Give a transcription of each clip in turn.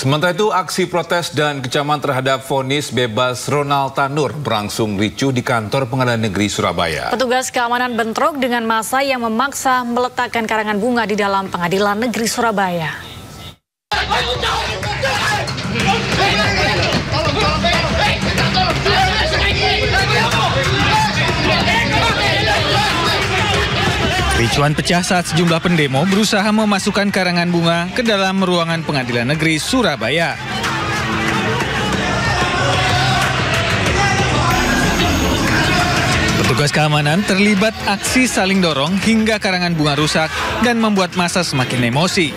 Sementara itu, aksi protes dan kecaman terhadap vonis bebas Ronald Tanur berlangsung ricuh di kantor Pengadilan Negeri Surabaya. Petugas keamanan bentrok dengan massa yang memaksa meletakkan karangan bunga di dalam Pengadilan Negeri Surabaya. Ricuan pecah saat sejumlah pendemo berusaha memasukkan karangan bunga ke dalam ruangan Pengadilan Negeri Surabaya. Petugas keamanan terlibat aksi saling dorong hingga karangan bunga rusak dan membuat massa semakin emosi.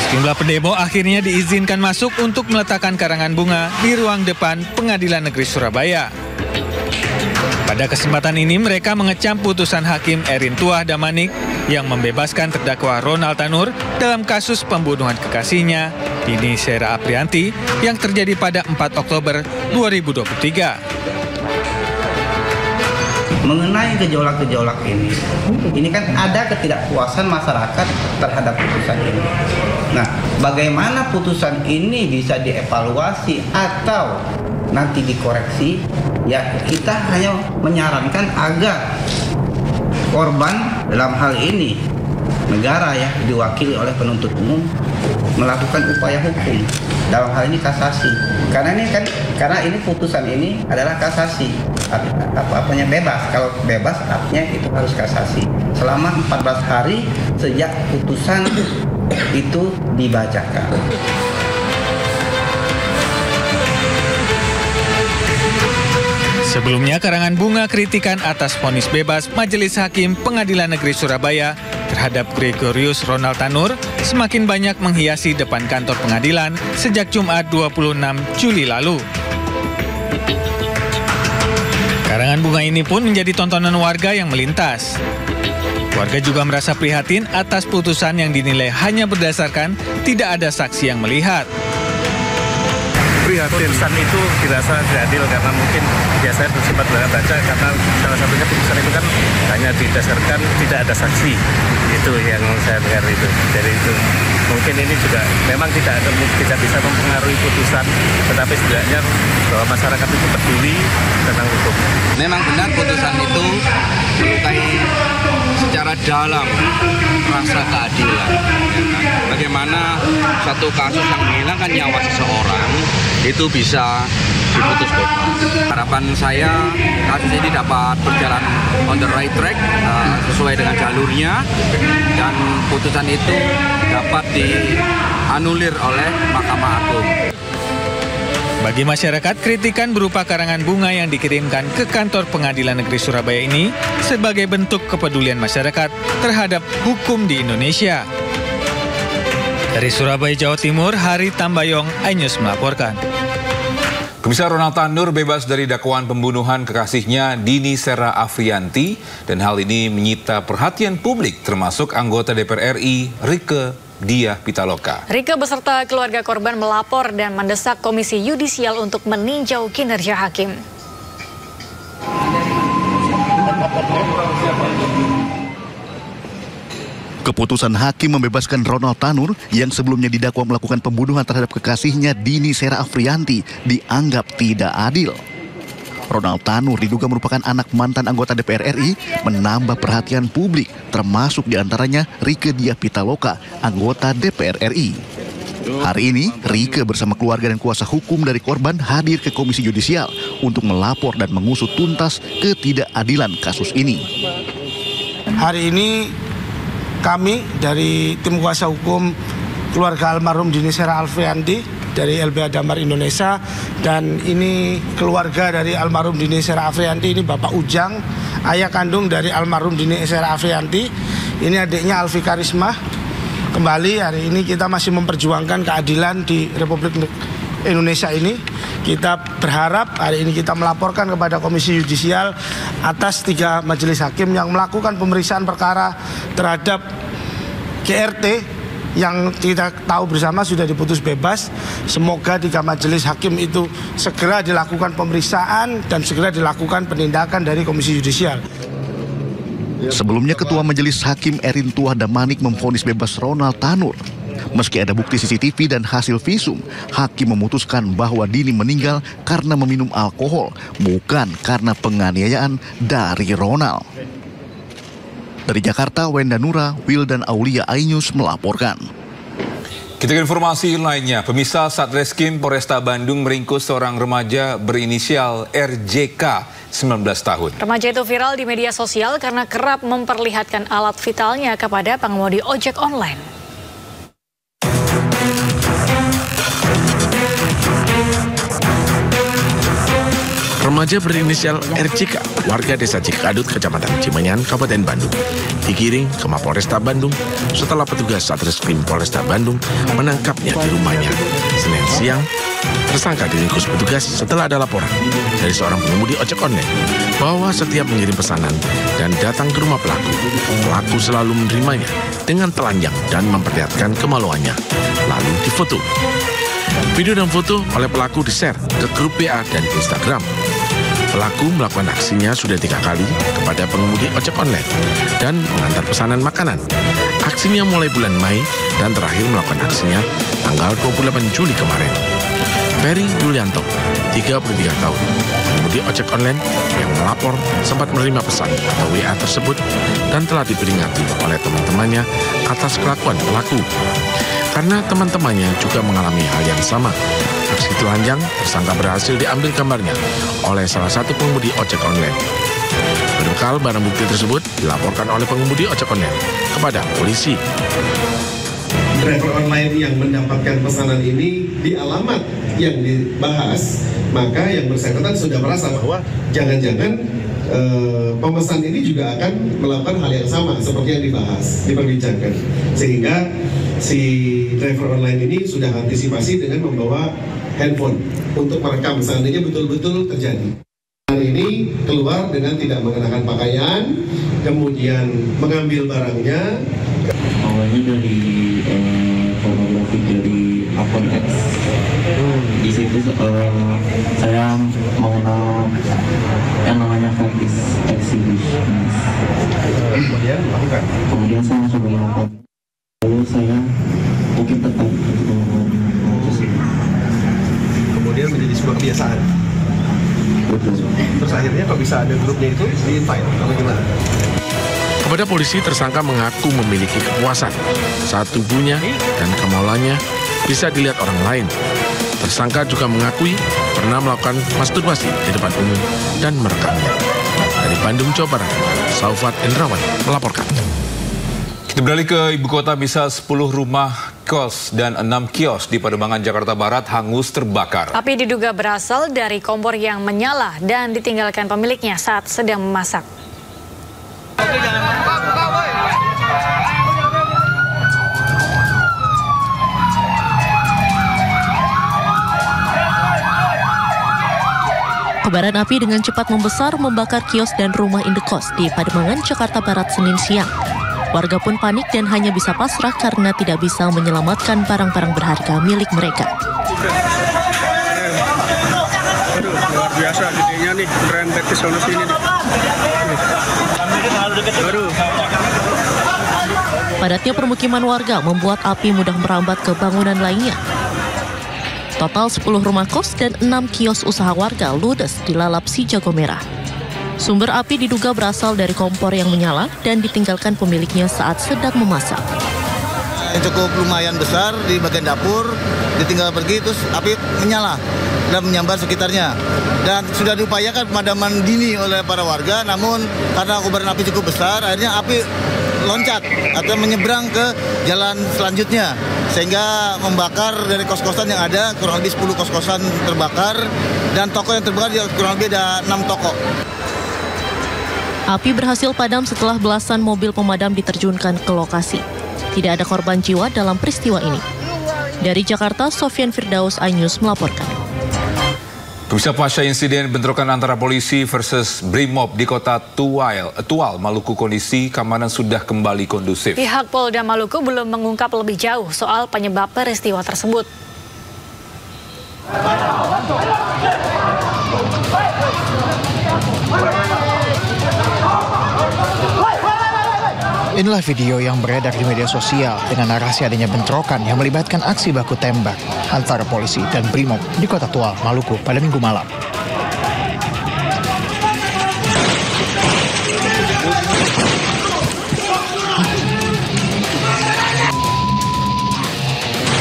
Sejumlah pendemo akhirnya diizinkan masuk untuk meletakkan karangan bunga di ruang depan Pengadilan Negeri Surabaya. Pada kesempatan ini mereka mengecam putusan Hakim Erin Tuah Damanik yang membebaskan terdakwa Ronald Tanur dalam kasus pembunuhan kekasihnya, Dini Sera Aprianti, yang terjadi pada 4 Oktober 2023. Mengenai gejolak-gejolak ini kan ada ketidakpuasan masyarakat terhadap putusan ini. Nah, bagaimana putusan ini bisa dievaluasi atau nanti dikoreksi, ya kita hanya menyarankan agar korban dalam hal ini negara ya diwakili oleh penuntut umum melakukan upaya hukum, dalam hal ini kasasi. Karena ini putusan ini adalah kasasi, apa-apanya bebas. Kalau bebas artinya itu harus kasasi selama 14 hari sejak putusan itu dibacakan. Sebelumnya, karangan bunga kritikan atas vonis bebas Majelis Hakim Pengadilan Negeri Surabaya terhadap Gregorius Ronald Tanur semakin banyak menghiasi depan kantor pengadilan sejak Jumat 26 Juli lalu. Karangan bunga ini pun menjadi tontonan warga yang melintas. Warga juga merasa prihatin atas putusan yang dinilai hanya berdasarkan tidak ada saksi yang melihat. Putusan itu dirasa tidak adil karena mungkin biasanya bersifat baca karena salah satunya putusan itu kan hanya didasarkan tidak ada saksi. Itu yang saya dengar itu. Dari itu mungkin ini juga memang tidak bisa mempengaruhi putusan, tetapi setidaknya bahwa masyarakat itu peduli tentang hukum. Memang benar putusan itu melukai secara dalam rasa keadilan. Bagaimana satu kasus yang menghilangkan nyawa seseorang itu bisa diputus bebas. Harapan saya kasus ini dapat berjalan on the right track, sesuai dengan jalurnya, dan putusan itu dapat dianulir oleh Mahkamah Agung. Bagi masyarakat, kritikan berupa karangan bunga yang dikirimkan ke kantor Pengadilan Negeri Surabaya ini sebagai bentuk kepedulian masyarakat terhadap hukum di Indonesia. Dari Surabaya, Jawa Timur, Hari Tambayong, iNews melaporkan. Komisaris Ronald Tanur bebas dari dakwaan pembunuhan kekasihnya Dini Sera Aprianti, dan hal ini menyita perhatian publik termasuk anggota DPR RI Rieke Diah Pitaloka. Rieke beserta keluarga korban melapor dan mendesak Komisi Yudisial untuk meninjau kinerja hakim. Keputusan hakim membebaskan Ronald Tanur yang sebelumnya didakwa melakukan pembunuhan terhadap kekasihnya Dini Sera Aprianti dianggap tidak adil. Ronald Tanur diduga merupakan anak mantan anggota DPR RI, menambah perhatian publik, termasuk diantaranya Rieke Diah Pitaloka, anggota DPR RI. Hari ini, Rieke bersama keluarga dan kuasa hukum dari korban hadir ke Komisi Yudisial untuk melapor dan mengusut tuntas ketidakadilan kasus ini. Hari ini kami dari tim kuasa hukum keluarga almarhum Dini Sera Aprianti dari LBH Damar Indonesia, dan ini keluarga dari almarhum Dini Sera Aprianti, ini Bapak Ujang, ayah kandung dari almarhum Dini Sera Aprianti, ini adiknya Alfi Karisma. Kembali hari ini kita masih memperjuangkan keadilan di Republik Indonesia ini. Kita berharap hari ini kita melaporkan kepada Komisi Yudisial atas 3 majelis hakim yang melakukan pemeriksaan perkara terhadap GRT yang kita tahu bersama sudah diputus bebas. Semoga 3 majelis hakim itu segera dilakukan pemeriksaan dan segera dilakukan penindakan dari Komisi Yudisial. Sebelumnya Ketua Majelis Hakim Erin Tuah Damanik memvonis bebas Ronald Tanur. Meski ada bukti CCTV dan hasil visum, hakim memutuskan bahwa Dini meninggal karena meminum alkohol, bukan karena penganiayaan dari Ronald. Dari Jakarta, Wenda Nura, Wildan Aulia, iNews melaporkan. Kita ke informasi lainnya. Pemirsa, Satreskrim Polresta Bandung meringkus seorang remaja berinisial RJK, 19 tahun. Remaja itu viral di media sosial karena kerap memperlihatkan alat vitalnya kepada pengemudi ojek online. Remaja berinisial RJK, warga desa Cikadut, Kecamatan Cimenyan, Kabupaten Bandung, digiring ke Mapolresta Bandung setelah petugas Satreskrim Polresta Bandung menangkapnya di rumahnya. Senin siang, tersangka diringkus petugas setelah ada laporan dari seorang pengemudi ojek online bahwa setiap mengirim pesanan dan datang ke rumah pelaku, pelaku selalu menerimanya dengan telanjang dan memperlihatkan kemaluannya, lalu difoto. Video dan foto oleh pelaku di-share ke grup WA dan Instagram. Pelaku melakukan aksinya sudah 3 kali kepada pengemudi ojek online dan mengantar pesanan makanan. Aksinya mulai bulan Mei dan terakhir melakukan aksinya tanggal 28 Juli kemarin. Ferry Yulianto, 33 tahun, pengemudi ojek online yang melapor sempat menerima pesan atau WA tersebut dan telah diperingati oleh teman-temannya atas kelakuan pelaku. Karena teman-temannya juga mengalami hal yang sama. Aksi telanjang, tersangka berhasil diambil gambarnya oleh salah satu pengemudi ojek online. Berbekal barang bukti tersebut dilaporkan oleh pengemudi ojek online kepada polisi. Driver online yang mendapatkan pesanan ini di alamat yang dibahas, maka yang bersangkutan sudah merasa bahwa jangan-jangan pemesan ini juga akan melakukan hal yang sama seperti yang dibahas, diperbincangkan. Sehingga si driver online ini sudah antisipasi dengan membawa handphone untuk merekam seandainya betul-betul terjadi. Hari ini keluar dengan tidak mengenakan pakaian, kemudian mengambil barangnya. Awalnya dari fotografi dari akun X. Di situ saya mengenal yang namanya Fetish Exhibition. Kemudian saya coba melakukan. Lalu saya mungkin tertarik untuk melakukan tersebut. Kemudian menjadi sebuah kebiasaan. Betul. Terus akhirnya kok bisa ada grupnya itu di-invite atau gimana? Kepada polisi, tersangka mengaku memiliki kepuasan saat tubuhnya dan kemaluannya bisa dilihat orang lain. Tersangka juga mengakui pernah melakukan masturbasi di depan umum dan merekamnya. Dari Bandung, Jawa Barat, Saufat Endrawan melaporkan. Kita beralih ke ibu kota. Bisa 10 rumah kos dan 6 kios di Pademangan, Jakarta Barat hangus terbakar. Api diduga berasal dari kompor yang menyala dan ditinggalkan pemiliknya saat sedang memasak. Kobaran api dengan cepat membesar membakar kios dan rumah indekos di Pademangan, Jakarta Barat Senin siang. Warga pun panik dan hanya bisa pasrah karena tidak bisa menyelamatkan barang-barang berharga milik mereka. Aduh, luar biasa gedenya nih, merembet ke sana sini nih. Aduh. Padatnya permukiman warga membuat api mudah merambat ke bangunan lainnya. Total 10 rumah kos dan 6 kios usaha warga ludes dilalap si jago merah. Sumber api diduga berasal dari kompor yang menyala dan ditinggalkan pemiliknya saat sedang memasak. Cukup lumayan besar di bagian dapur, ditinggal pergi terus api menyala dan menyambar sekitarnya. Dan sudah diupayakan pemadaman dini oleh para warga, namun karena kobaran api cukup besar, akhirnya api loncat atau menyeberang ke jalan selanjutnya. Sehingga membakar dari kos-kosan yang ada, kurang lebih 10 kos-kosan terbakar, dan toko yang terbakar kurang lebih ada 6 toko. Api berhasil padam setelah belasan mobil pemadam diterjunkan ke lokasi. Tidak ada korban jiwa dalam peristiwa ini. Dari Jakarta, Sofyan Firdaus, iNews melaporkan. Pemirsa, pasca insiden bentrokan antara polisi versus Brimob di kota Tual, Maluku, kondisi keamanan sudah kembali kondusif. Pihak Polda Maluku belum mengungkap lebih jauh soal penyebab peristiwa tersebut. Inilah video yang beredar di media sosial dengan narasi adanya bentrokan yang melibatkan aksi baku tembak antara polisi dan Brimob di Kota Tual, Maluku pada Minggu malam.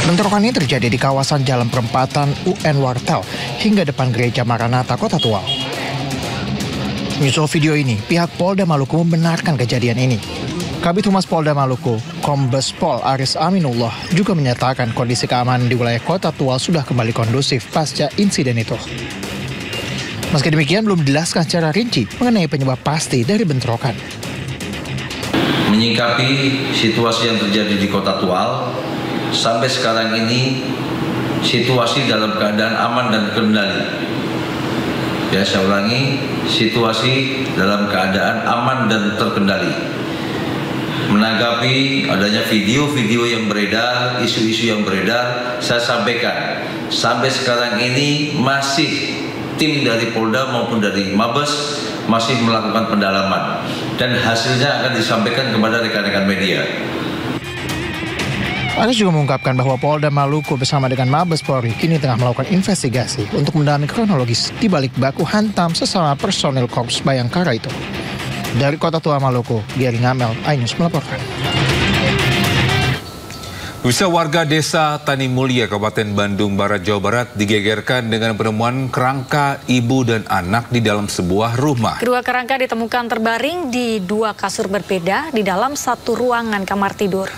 Bentrokan ini terjadi di kawasan Jalan Perempatan UN Wartel hingga depan Gereja Maranatha, Kota Tual. Menyusul video ini, pihak Polda Maluku membenarkan kejadian ini. Kabid Humas Polda Maluku, Kombes Pol Aris Aminullah, juga menyatakan kondisi keamanan di wilayah Kota Tual sudah kembali kondusif pasca insiden itu. Meski demikian, belum dijelaskan secara rinci mengenai penyebab pasti dari bentrokan. Menyikapi situasi yang terjadi di Kota Tual, sampai sekarang ini situasi dalam keadaan aman dan terkendali. Ya, saya ulangi, situasi dalam keadaan aman dan terkendali. Menanggapi adanya video-video yang beredar, isu-isu yang beredar, saya sampaikan, sampai sekarang ini masih tim dari Polda maupun dari Mabes masih melakukan pendalaman dan hasilnya akan disampaikan kepada rekan-rekan media. Aris juga mengungkapkan bahwa Polda Maluku bersama dengan Mabes Polri kini tengah melakukan investigasi untuk mendalami kronologis di balik baku hantam sesama personil Korps Bayangkara itu. Dari Kota Tua Maluku, Gary Ngamel, iNews melaporkan. Pemirsa, warga desa Tani Mulia, Kabupaten Bandung Barat, Jawa Barat digegerkan dengan penemuan kerangka ibu dan anak di dalam sebuah rumah. Kedua kerangka ditemukan terbaring di dua kasur berbeda di dalam satu ruangan kamar tidur.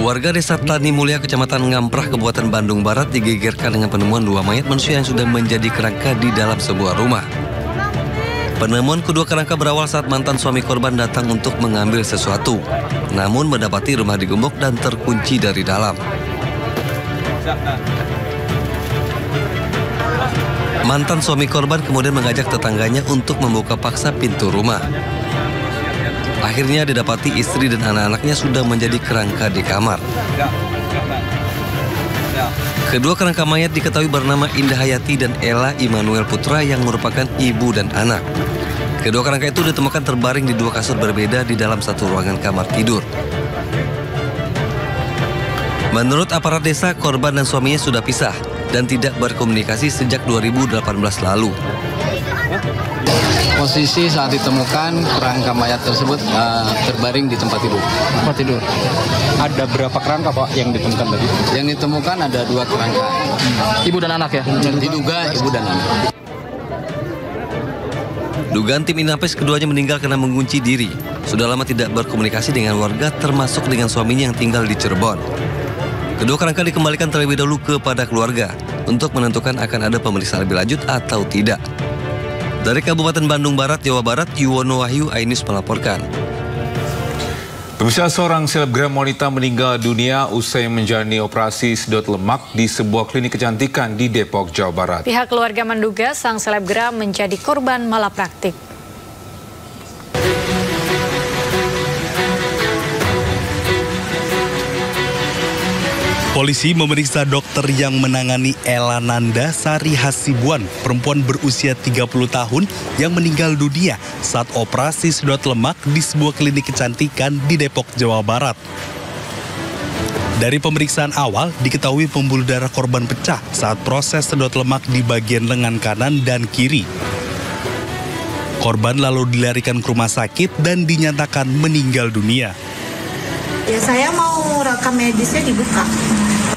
Warga desa Tani Mulia, Kecamatan Ngamprah, Kabupaten Bandung Barat digegerkan dengan penemuan dua mayat manusia yang sudah menjadi kerangka di dalam sebuah rumah. Penemuan kedua kerangka berawal saat mantan suami korban datang untuk mengambil sesuatu, namun mendapati rumah digembok dan terkunci dari dalam. Mantan suami korban kemudian mengajak tetangganya untuk membuka paksa pintu rumah. Akhirnya didapati istri dan anak-anaknya sudah menjadi kerangka di kamar. Kedua kerangka mayat diketahui bernama Indah Hayati dan Ella Immanuel Putra yang merupakan ibu dan anak. Kedua kerangka itu ditemukan terbaring di dua kasur berbeda di dalam satu ruangan kamar tidur. Menurut aparat desa, korban dan suaminya sudah pisah dan tidak berkomunikasi sejak 2018 lalu. Posisi saat ditemukan kerangka mayat tersebut terbaring di tempat tidur. Tempat tidur. Ada berapa kerangka, Pak, yang ditemukan tadi? Yang ditemukan ada dua kerangka. Ibu dan anak ya? Diduga ibu dan anak. Dugaan tim Inapes keduanya meninggal karena mengunci diri. Sudah lama tidak berkomunikasi dengan warga, termasuk dengan suaminya yang tinggal di Cirebon. Kedua kerangka dikembalikan terlebih dahulu kepada keluarga untuk menentukan akan ada pemeriksaan lebih lanjut atau tidak. Dari Kabupaten Bandung Barat, Jawa Barat, Yuwono Wahyu, iNews melaporkan. Pemirsa, seorang selebgram wanita meninggal dunia usai menjalani operasi sedot lemak di sebuah klinik kecantikan di Depok, Jawa Barat. Pihak keluarga menduga sang selebgram menjadi korban malapraktik. Polisi memeriksa dokter yang menangani Ella Nanda Sari Hasibuan, perempuan berusia 30 tahun yang meninggal dunia saat operasi sedot lemak di sebuah klinik kecantikan di Depok, Jawa Barat. Dari pemeriksaan awal, diketahui pembuluh darah korban pecah saat proses sedot lemak di bagian lengan kanan dan kiri. Korban lalu dilarikan ke rumah sakit dan dinyatakan meninggal dunia. Ya, saya mau rekam medisnya dibuka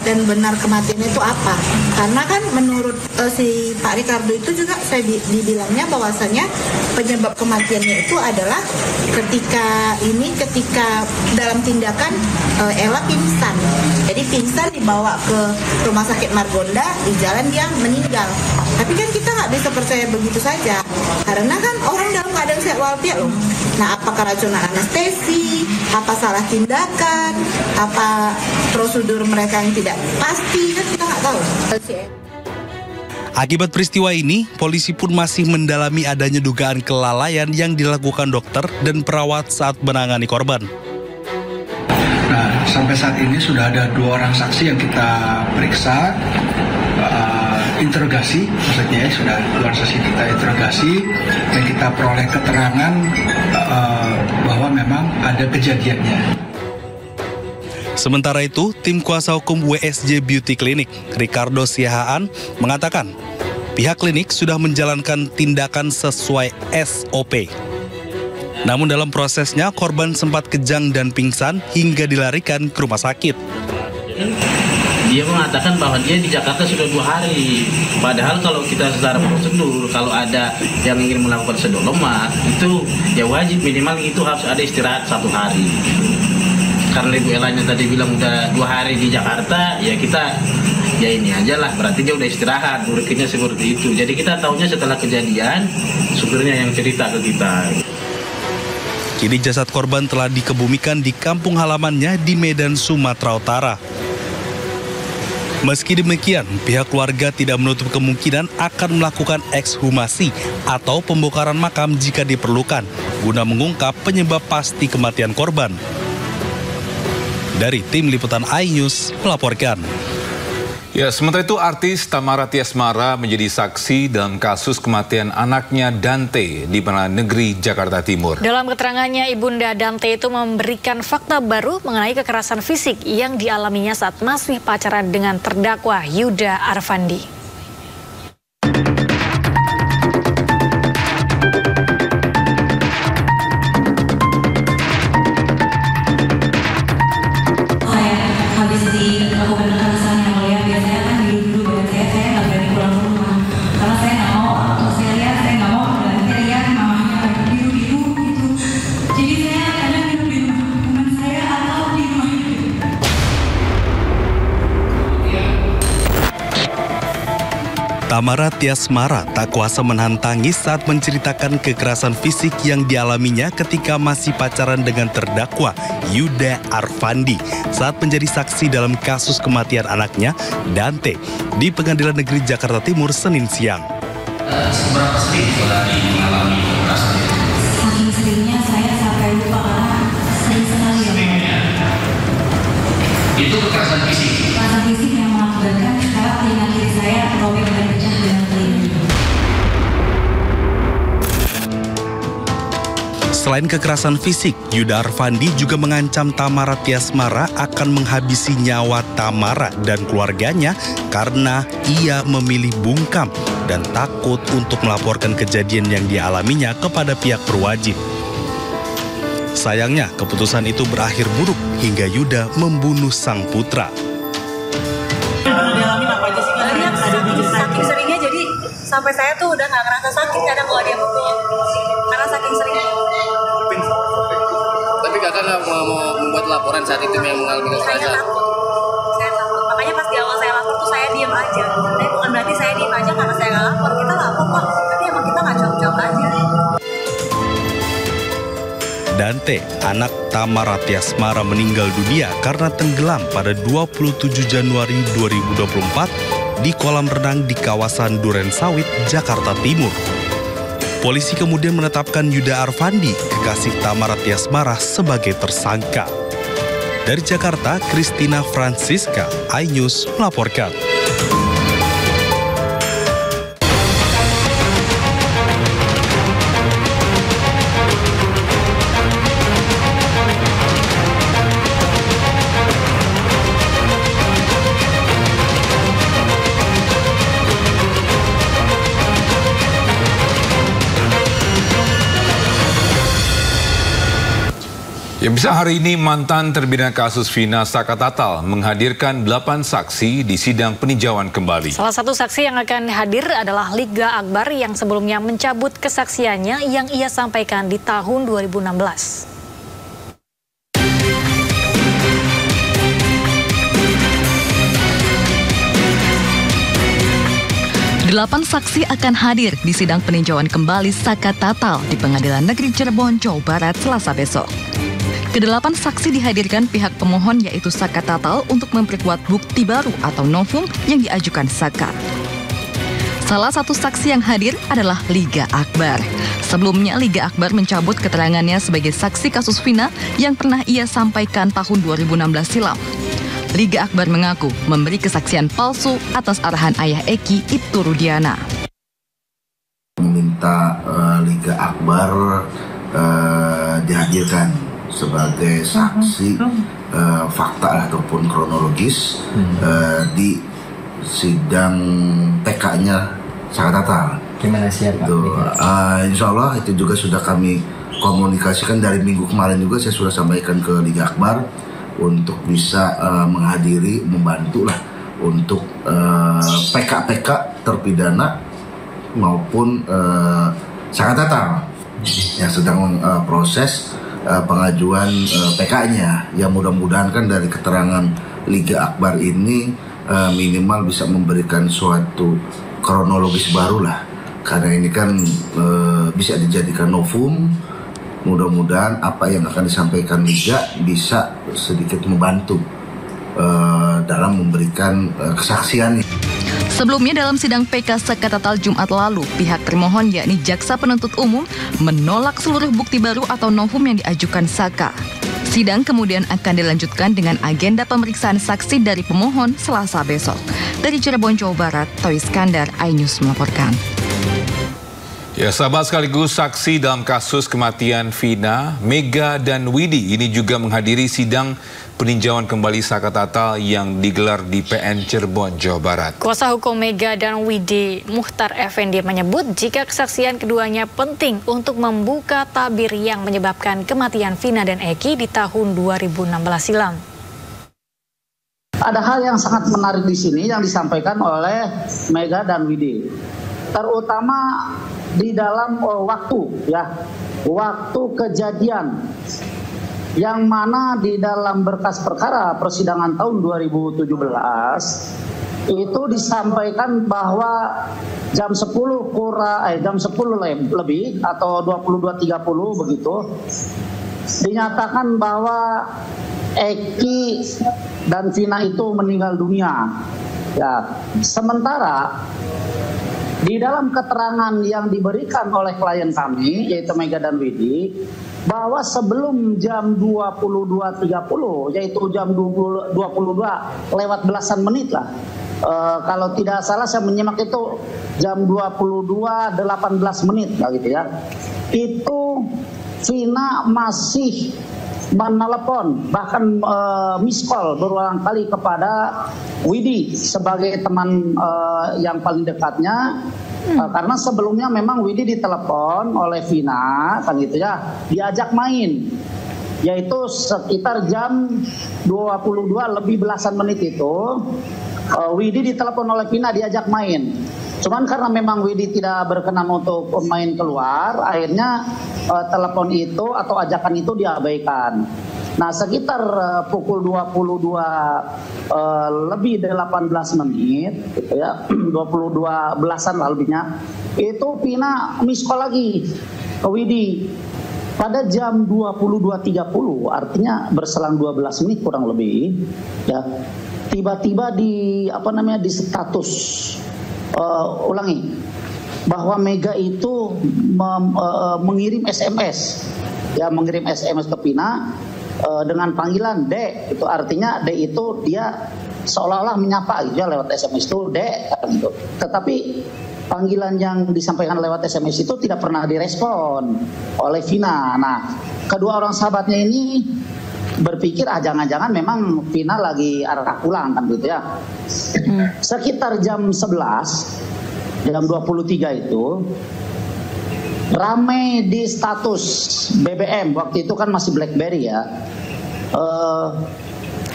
dan benar kematiannya itu apa, karena kan menurut si Pak Ricardo itu juga saya dibilangnya bahwasannya penyebab kematiannya itu adalah ketika dalam tindakan Ella pingsan, jadi pingsan dibawa ke rumah sakit Margonda, di jalan dia meninggal. Tapi kan kita nggak bisa percaya begitu saja, karena kan orang dalam keadaan sehat walafiat loh. Nah, apakah keracunan anestesi, apa salah tindakan, apa prosedur mereka yang tidak pasti, kan kita nggak tahu. Akibat peristiwa ini, polisi pun masih mendalami adanya dugaan kelalaian yang dilakukan dokter dan perawat saat menangani korban. Nah, sampai saat ini sudah ada 2 orang saksi yang kita periksa. interogasi, maksudnya sudah luar sesi kita interogasi dan kita peroleh keterangan bahwa memang ada kejadiannya. Sementara itu, tim kuasa hukum WSJ Beauty Clinic, Ricardo Siahaan, mengatakan pihak klinik sudah menjalankan tindakan sesuai SOP. Namun dalam prosesnya, korban sempat kejang dan pingsan hingga dilarikan ke rumah sakit. Dia mengatakan bahwa dia di Jakarta sudah 2 hari. Padahal kalau kita secara prosedur, kalau ada yang ingin melakukan sedot lemak, itu ya wajib minimal itu harus ada istirahat 1 hari. Karena Ibu Elanya tadi bilang udah 2 hari di Jakarta, ya kita ya ini aja lah, berarti dia udah istirahat, berikutnya seperti itu. Jadi kita tahunya setelah kejadian, supirnya yang cerita ke kita. Kini jasad korban telah dikebumikan di kampung halamannya di Medan, Sumatera Utara. Meski demikian, pihak keluarga tidak menutup kemungkinan akan melakukan ekshumasi atau pembongkaran makam jika diperlukan, guna mengungkap penyebab pasti kematian korban. Dari tim liputan iNews melaporkan. Ya, sementara itu artis Tamara Tiasmara menjadi saksi dalam kasus kematian anaknya Dante di Pengadilan Negeri Jakarta Timur. Dalam keterangannya, Ibunda Dante itu memberikan fakta baru mengenai kekerasan fisik yang dialaminya saat masih pacaran dengan terdakwa Yuda Arfandi. Tamara Tiasmara tak kuasa menahan tangis saat menceritakan kekerasan fisik yang dialaminya ketika masih pacaran dengan terdakwa Yuda Arfandi saat menjadi saksi dalam kasus kematian anaknya Dante di Pengadilan Negeri Jakarta Timur Senin siang. Seberapa sering saudari mengalami kekerasan itu? Saking seringnya saya sampai lupa karena sering sekali. Seringnya? Itu kekerasan fisik? Kekerasan fisik yang mengakibatkan sekarang telinga kiri saya robek dan pecah dengan telinga. Selain kekerasan fisik, Yuda Arfandi juga mengancam Tamara Tiasmara akan menghabisi nyawa Tamara dan keluarganya karena ia memilih bungkam dan takut untuk melaporkan kejadian yang dialaminya kepada pihak berwajib. Sayangnya, keputusan itu berakhir buruk hingga Yuda membunuh sang putra. Saking seringnya jadi sampai saya tuh udah nggak ngerasa sakit kadang kalau dia pukul karena saking seringnya. Tapi kakak nggak mau membuat laporan saat itu yang mengalami kekerasan? Saya takut. Makanya pas di awal saya lapor tuh saya diam aja. Tapi bukan berarti saya diam aja karena saya nggak lapor. Kita lapor kok. Tapi emang kita nggak jawab-jawab aja. Dante, anak Tamara Tiasmara, meninggal dunia karena tenggelam pada 27 Januari 2024 di kolam renang di kawasan Duren Sawit, Jakarta Timur. Polisi kemudian menetapkan Yuda Arfandi, kekasih Tamara Tiasmara, sebagai tersangka. Dari Jakarta, Christina Francisca, iNews melaporkan. Ya, bisa hari ini mantan terpidana kasus Vina Sakatatal menghadirkan 8 saksi di sidang peninjauan kembali. Salah satu saksi yang akan hadir adalah Liga Akbar yang sebelumnya mencabut kesaksiannya yang ia sampaikan di tahun 2016. 8 saksi akan hadir di sidang peninjauan kembali Sakatatal di Pengadilan Negeri Cirebon, Jawa Barat, Selasa besok. Ke-8 saksi dihadirkan pihak pemohon yaitu Sakatatal untuk memperkuat bukti baru atau novum yang diajukan Saka. Salah satu saksi yang hadir adalah Liga Akbar. Sebelumnya Liga Akbar mencabut keterangannya sebagai saksi kasus Vina yang pernah ia sampaikan tahun 2016 silam. Riga Akbar mengaku memberi kesaksian palsu atas arahan ayah Eki, Ibtu Rudiana. Meminta Liga Akbar dihadirkan sebagai saksi fakta ataupun kronologis di sidang TK-nya Sakatatal. Gimana siap Pak? Insya Allah itu juga sudah kami komunikasikan dari minggu kemarin juga saya sudah sampaikan ke Liga Akbar untuk bisa menghadiri, membantulah untuk PK-PK terpidana maupun Sakatatal yang sedang proses pengajuan PK-nya. Yang mudah-mudahan kan dari keterangan Liga Akbar ini minimal bisa memberikan suatu kronologis baru lah, karena ini kan bisa dijadikan novum. Mudah-mudahan apa yang akan disampaikan Liga bisa sedikit membantu dalam memberikan kesaksian. Sebelumnya dalam sidang PK Sakatatal Jumat lalu, pihak termohon yakni Jaksa Penuntut Umum menolak seluruh bukti baru atau novum yang diajukan Saka. Sidang kemudian akan dilanjutkan dengan agenda pemeriksaan saksi dari pemohon Selasa besok. Dari Cirebon, Jawa Barat, Toy Iskandar, iNews melaporkan. Ya, sahabat sekaligus saksi dalam kasus kematian Vina, Mega dan Widi ini juga menghadiri sidang peninjauan kembali Sakatatal yang digelar di PN Cirebon, Jawa Barat. Kuasa hukum Mega dan Widi, Muhtar Effendi, menyebut jika kesaksian keduanya penting untuk membuka tabir yang menyebabkan kematian Vina dan Eki di tahun 2016 silam. Ada hal yang sangat menarik di sini yang disampaikan oleh Mega dan Widi, terutama di dalam waktu kejadian, yang mana di dalam berkas perkara persidangan tahun 2017 itu disampaikan bahwa jam 10 lebih atau 22.30 begitu dinyatakan bahwa Eki dan Vina itu meninggal dunia. Ya, sementara di dalam keterangan yang diberikan oleh klien kami, yaitu Mega dan Widi, bahwa sebelum jam 22.30, yaitu jam 22 lewat belasan menit lah, kalau tidak salah saya menyimak itu jam 22.18 menit lah gitu ya, itu Vina masih menelepon, bahkan miss call berulang kali kepada Widi sebagai teman yang paling dekatnya, karena sebelumnya memang Widi ditelepon oleh Vina kan gitu ya, diajak main, yaitu sekitar jam 22 lebih belasan menit itu Widi ditelepon oleh Vina diajak main. Cuman karena memang Widi tidak berkenan untuk main keluar, akhirnya telepon itu atau ajakan itu diabaikan. Nah, sekitar pukul 22 lebih 18 menit, gitu ya, 22 belasan lah lebihnya, itu Vina miss call lagi ke Widi pada jam 22.30, artinya berselang 12 menit kurang lebih, ya, tiba-tiba di status bahwa Mega itu mengirim SMS, ya, mengirim SMS ke Vina dengan panggilan Dek, itu artinya Dek itu dia seolah-olah menyapa gitu ya lewat SMS itu Dek gitu. Tetapi panggilan yang disampaikan lewat SMS itu tidak pernah direspon oleh Vina. Nah, kedua orang sahabatnya ini berpikir jangan-jangan memang Vina lagi arah pulang kan gitu ya. Sekitar jam 11, jam 23 itu ramai di status BBM, waktu itu kan masih BlackBerry ya,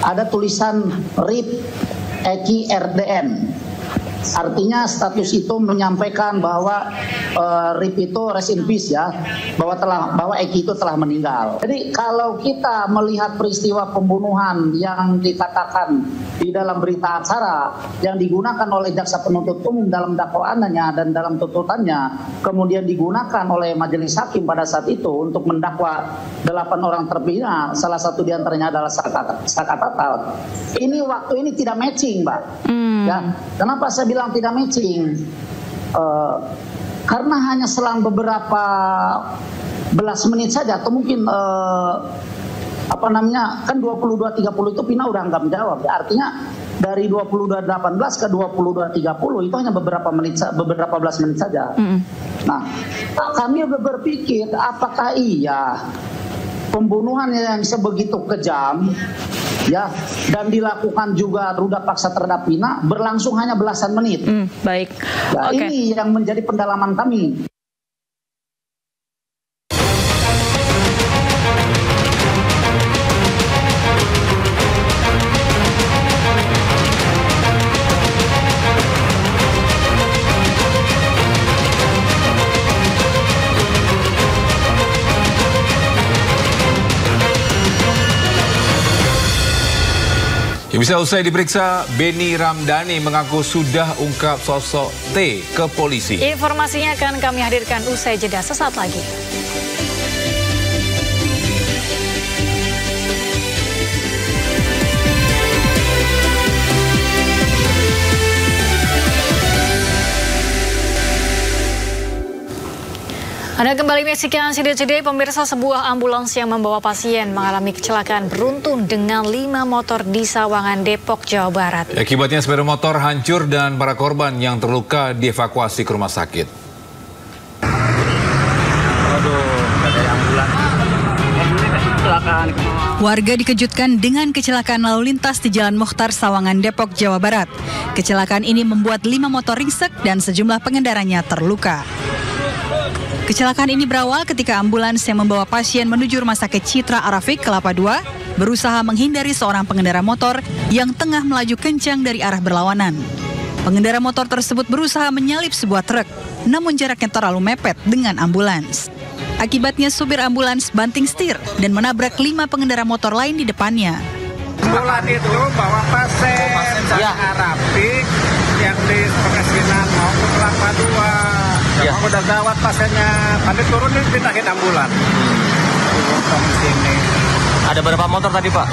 ada tulisan RIP Eki RDN. Artinya status itu menyampaikan bahwa RIP itu rest in peace ya, bahwa Eki itu telah meninggal. Jadi kalau kita melihat peristiwa pembunuhan yang dikatakan di dalam berita acara yang digunakan oleh jaksa penuntut umum dalam dakwaannya dan dalam tuntutannya, kemudian digunakan oleh majelis hakim pada saat itu untuk mendakwa 8 orang terpidana, salah satu diantaranya adalah Sakatatal. Ini waktu ini tidak matching, Mbak. Ya, kenapa saya bilang tidak matching? Karena hanya selang beberapa belas menit saja, atau mungkin kan 22.30 itu Pina udah nggak menjawab. Artinya dari 22.18 ke 22.30 itu hanya beberapa belas menit saja. Nah, kami berpikir apakah iya pembunuhan yang sebegitu kejam ya dan dilakukan juga ruda paksa terhadap Pina berlangsung hanya belasan menit. Baik. Nah, ini yang menjadi pendalaman kami. Bisa usai diperiksa, Beni Ramdhani mengaku sudah ungkap sosok T ke polisi. Informasinya akan kami hadirkan usai jeda sesaat lagi. Anda kembali menyaksikan Sidik Today, pemirsa. Sebuah ambulans yang membawa pasien mengalami kecelakaan beruntun dengan 5 motor di Sawangan, Depok, Jawa Barat. Akibatnya sepeda motor hancur dan para korban yang terluka dievakuasi ke rumah sakit. Warga dikejutkan dengan kecelakaan lalu lintas di Jalan Mukhtar, Sawangan, Depok, Jawa Barat. Kecelakaan ini membuat 5 motor ringsek dan sejumlah pengendaranya terluka. Kecelakaan ini berawal ketika ambulans yang membawa pasien menuju Rumah Sakit Citra Arafik, Kelapa II, berusaha menghindari seorang pengendara motor yang tengah melaju kencang dari arah berlawanan. Pengendara motor tersebut berusaha menyalip sebuah truk, namun jaraknya terlalu mepet dengan ambulans. Akibatnya supir ambulans banting setir dan menabrak 5 pengendara motor lain di depannya. Ambulans itu bawa pasien dari Arafik yang di Pengasinan mau ke Kelapa II. Ya, udah gawat pasiennya, kami turun ditahin ambulans. Sini. Ada berapa motor tadi, Pak?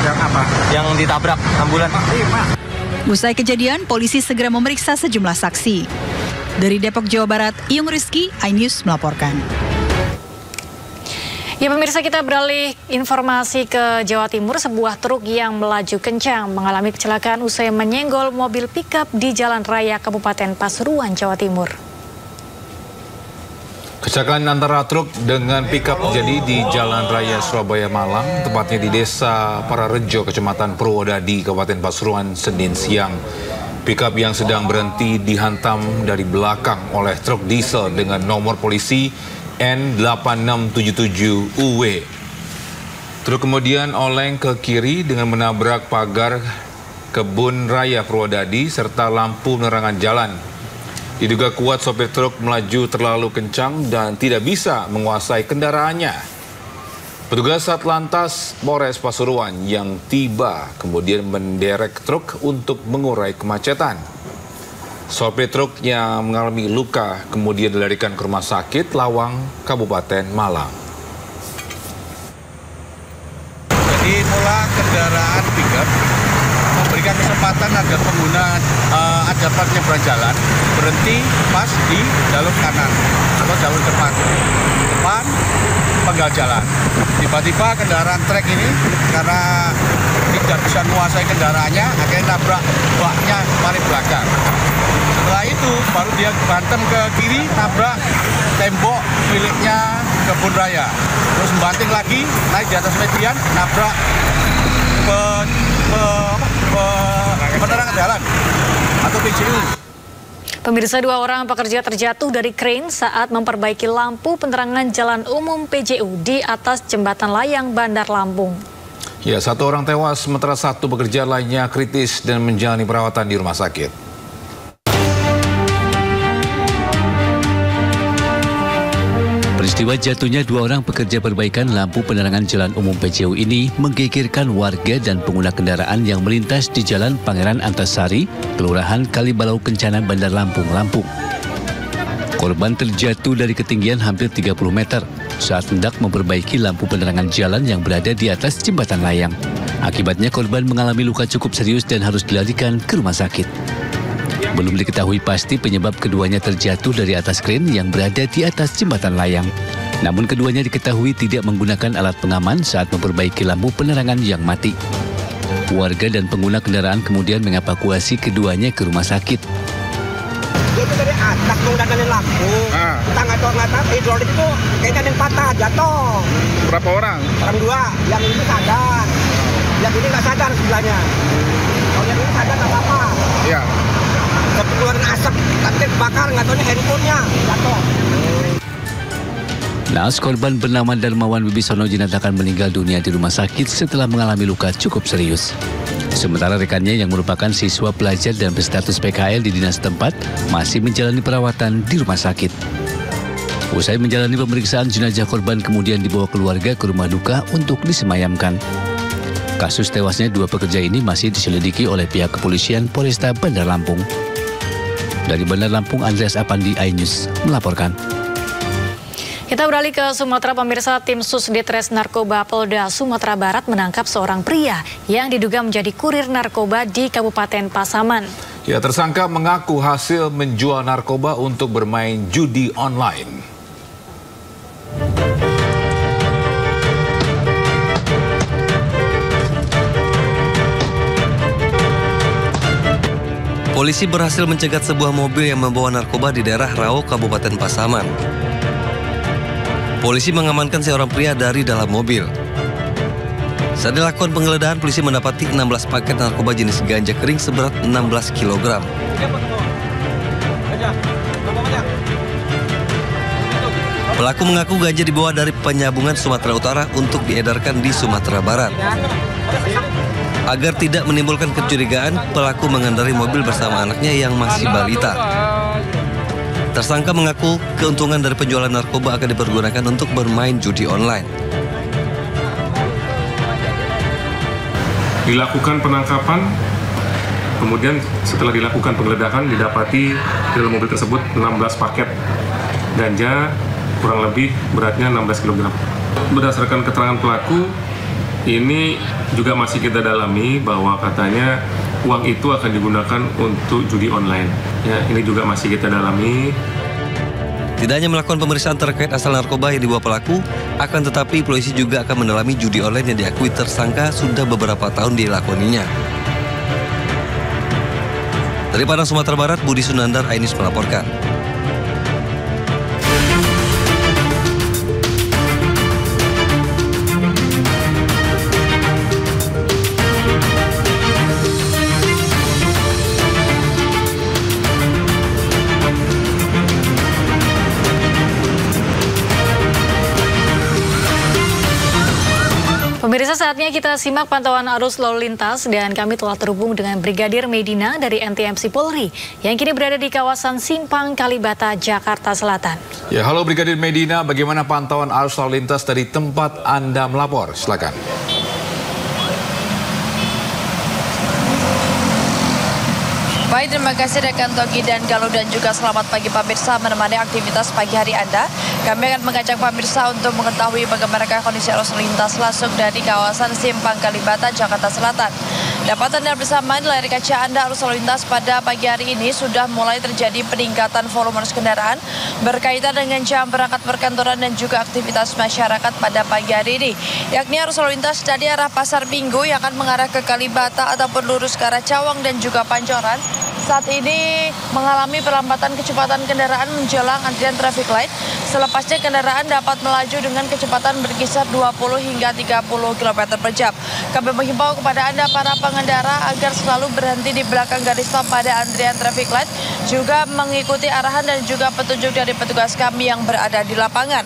Yang apa? Yang ditabrak ambulans? 5. Usai kejadian, polisi segera memeriksa sejumlah saksi. Dari Depok, Jawa Barat, Iyung Rizky, iNews melaporkan. Ya pemirsa, kita beralih informasi ke Jawa Timur. Sebuah truk yang melaju kencang mengalami kecelakaan usai menyenggol mobil pickup di Jalan Raya Kabupaten Pasuruan, Jawa Timur. Kecelakaan antara truk dengan pickup terjadi di Jalan Raya Surabaya Malang, tepatnya di Desa Pararejo, Kecamatan Purwodadi, Kabupaten Pasuruan, Senin siang. Pickup yang sedang berhenti dihantam dari belakang oleh truk diesel dengan nomor polisi N8677UW. Truk kemudian oleng ke kiri dengan menabrak pagar kebun raya Purwodadi serta lampu penerangan jalan. Diduga kuat sopir truk melaju terlalu kencang dan tidak bisa menguasai kendaraannya. Petugas Satlantas Polres Pasuruan yang tiba kemudian menderek truk untuk mengurai kemacetan. Sopir truk yang mengalami luka kemudian dilarikan ke Rumah Sakit Lawang, Kabupaten Malang. Jadi mula kendaraan pickup memberikan kesempatan agar pengguna ada penyeberang jalan berhenti pas di jalur kanan atau jalur depan penggal jalan. Tiba-tiba kendaraan trek ini karena tidak bisa menguasai kendaraannya akhirnya nabrak baknya paling belakang. Setelah itu baru dia bantem ke kiri, nabrak tembok miliknya kebun raya. Terus membanting lagi, naik di atas median, nabrak penerangan jalan atau PJU. Pemirsa, 2 orang pekerja terjatuh dari krain saat memperbaiki lampu penerangan jalan umum PJU di atas jembatan layang Bandar Lampung. Ya, 1 orang tewas, sementara 1 pekerja lainnya kritis dan menjalani perawatan di rumah sakit. Peristiwa jatuhnya 2 orang pekerja perbaikan lampu penerangan jalan umum PJU ini menggegerkan warga dan pengguna kendaraan yang melintas di Jalan Pangeran Antasari, Kelurahan Kalibalau Kencana, Bandar Lampung, Lampung. Korban terjatuh dari ketinggian hampir 30 meter saat hendak memperbaiki lampu penerangan jalan yang berada di atas jembatan layang. Akibatnya korban mengalami luka cukup serius dan harus dilarikan ke rumah sakit. Belum diketahui pasti penyebab keduanya terjatuh dari atas kren yang berada di atas jembatan layang. Namun keduanya diketahui tidak menggunakan alat pengaman saat memperbaiki lampu penerangan yang mati. Warga dan pengguna kendaraan kemudian mengevakuasi keduanya ke rumah sakit. Dia itu dari atas menggunakan lampu. Kita nggak tahu hidrolik itu kayaknya ada yang patah, jatuh. Berapa orang? Orang 2, yang ini sadar. Yang ini nggak sadar sebelahnya. Kalau yang ini sadar nggak apa-apa. Iya. Tapi keluarin asap, tapi bakar, nggak tahunya handphonenya jatuh. Naas korban bernama Darmawan Wibisono dinyatakan meninggal dunia di rumah sakit setelah mengalami luka cukup serius. Sementara rekannya yang merupakan siswa pelajar dan berstatus PKL di dinas tempat masih menjalani perawatan di rumah sakit. Usai menjalani pemeriksaan, jenazah korban kemudian dibawa keluarga ke rumah duka untuk disemayamkan. Kasus tewasnya 2 pekerja ini masih diselidiki oleh pihak kepolisian Polresta Bandar Lampung. Dari Bandar Lampung, Andreas Apandi, iNews melaporkan. Kita beralih ke Sumatera, pemirsa. Tim Susditres Narkoba Polda Sumatera Barat menangkap seorang pria yang diduga menjadi kurir narkoba di Kabupaten Pasaman. Ya, tersangka mengaku hasil menjual narkoba untuk bermain judi online. Polisi berhasil mencegat sebuah mobil yang membawa narkoba di daerah Rao, Kabupaten Pasaman. Polisi mengamankan seorang pria dari dalam mobil. Saat dilakukan penggeledahan, polisi mendapati 16 paket narkoba jenis ganja kering seberat 16 kg. Pelaku mengaku ganja dibawa dari Penyambungan Sumatera Utara untuk diedarkan di Sumatera Barat. Agar tidak menimbulkan kecurigaan, pelaku mengendarai mobil bersama anaknya yang masih balita. Tersangka mengaku keuntungan dari penjualan narkoba akan dipergunakan untuk bermain judi online. Dilakukan penangkapan, kemudian setelah dilakukan penggeledahan didapati di dalam mobil tersebut 16 paket ganja, kurang lebih beratnya 16 kg. Berdasarkan keterangan pelaku, ini juga masih kita dalami bahwa katanya uang itu akan digunakan untuk judi online. Ya, ini juga masih kita dalami. Tidak hanya melakukan pemeriksaan terkait asal narkoba yang dibawa pelaku, akan tetapi polisi juga akan mendalami judi online yang diakui tersangka sudah beberapa tahun dilakoninya. Dari Padang, Sumatera Barat, Budi Sunandar, iNews melaporkan. Pemirsa, saatnya kita simak pantauan arus lalu lintas dan kami telah terhubung dengan Brigadir Medina dari NTMC Polri yang kini berada di kawasan Simpang Kalibata, Jakarta Selatan. Ya, halo Brigadir Medina, bagaimana pantauan arus lalu lintas dari tempat Anda melapor? Silakan. Baik, terima kasih rekan Togi dan Galuh dan juga selamat pagi pemirsa menemani aktivitas pagi hari Anda. Kami akan mengajak pemirsa untuk mengetahui bagaimana kondisi arus lintas langsung dari kawasan Simpang Kalibata, Jakarta Selatan. Dapat Anda bersama di layar kaca Anda arus lalu lintas pada pagi hari ini sudah mulai terjadi peningkatan volume arus kendaraan berkaitan dengan jam berangkat perkantoran dan juga aktivitas masyarakat pada pagi hari ini. Yakni arus lalu lintas dari arah Pasar Minggu yang akan mengarah ke Kalibata ataupun lurus ke arah Cawang dan juga Pancoran. Saat ini mengalami perlambatan kecepatan kendaraan menjelang antrian traffic light. Selepasnya kendaraan dapat melaju dengan kecepatan berkisar 20 hingga 30 km per jam. Kami menghimbau kepada Anda para pengendara agar selalu berhenti di belakang garis stop pada antrian traffic light, juga mengikuti arahan dan juga petunjuk dari petugas kami yang berada di lapangan.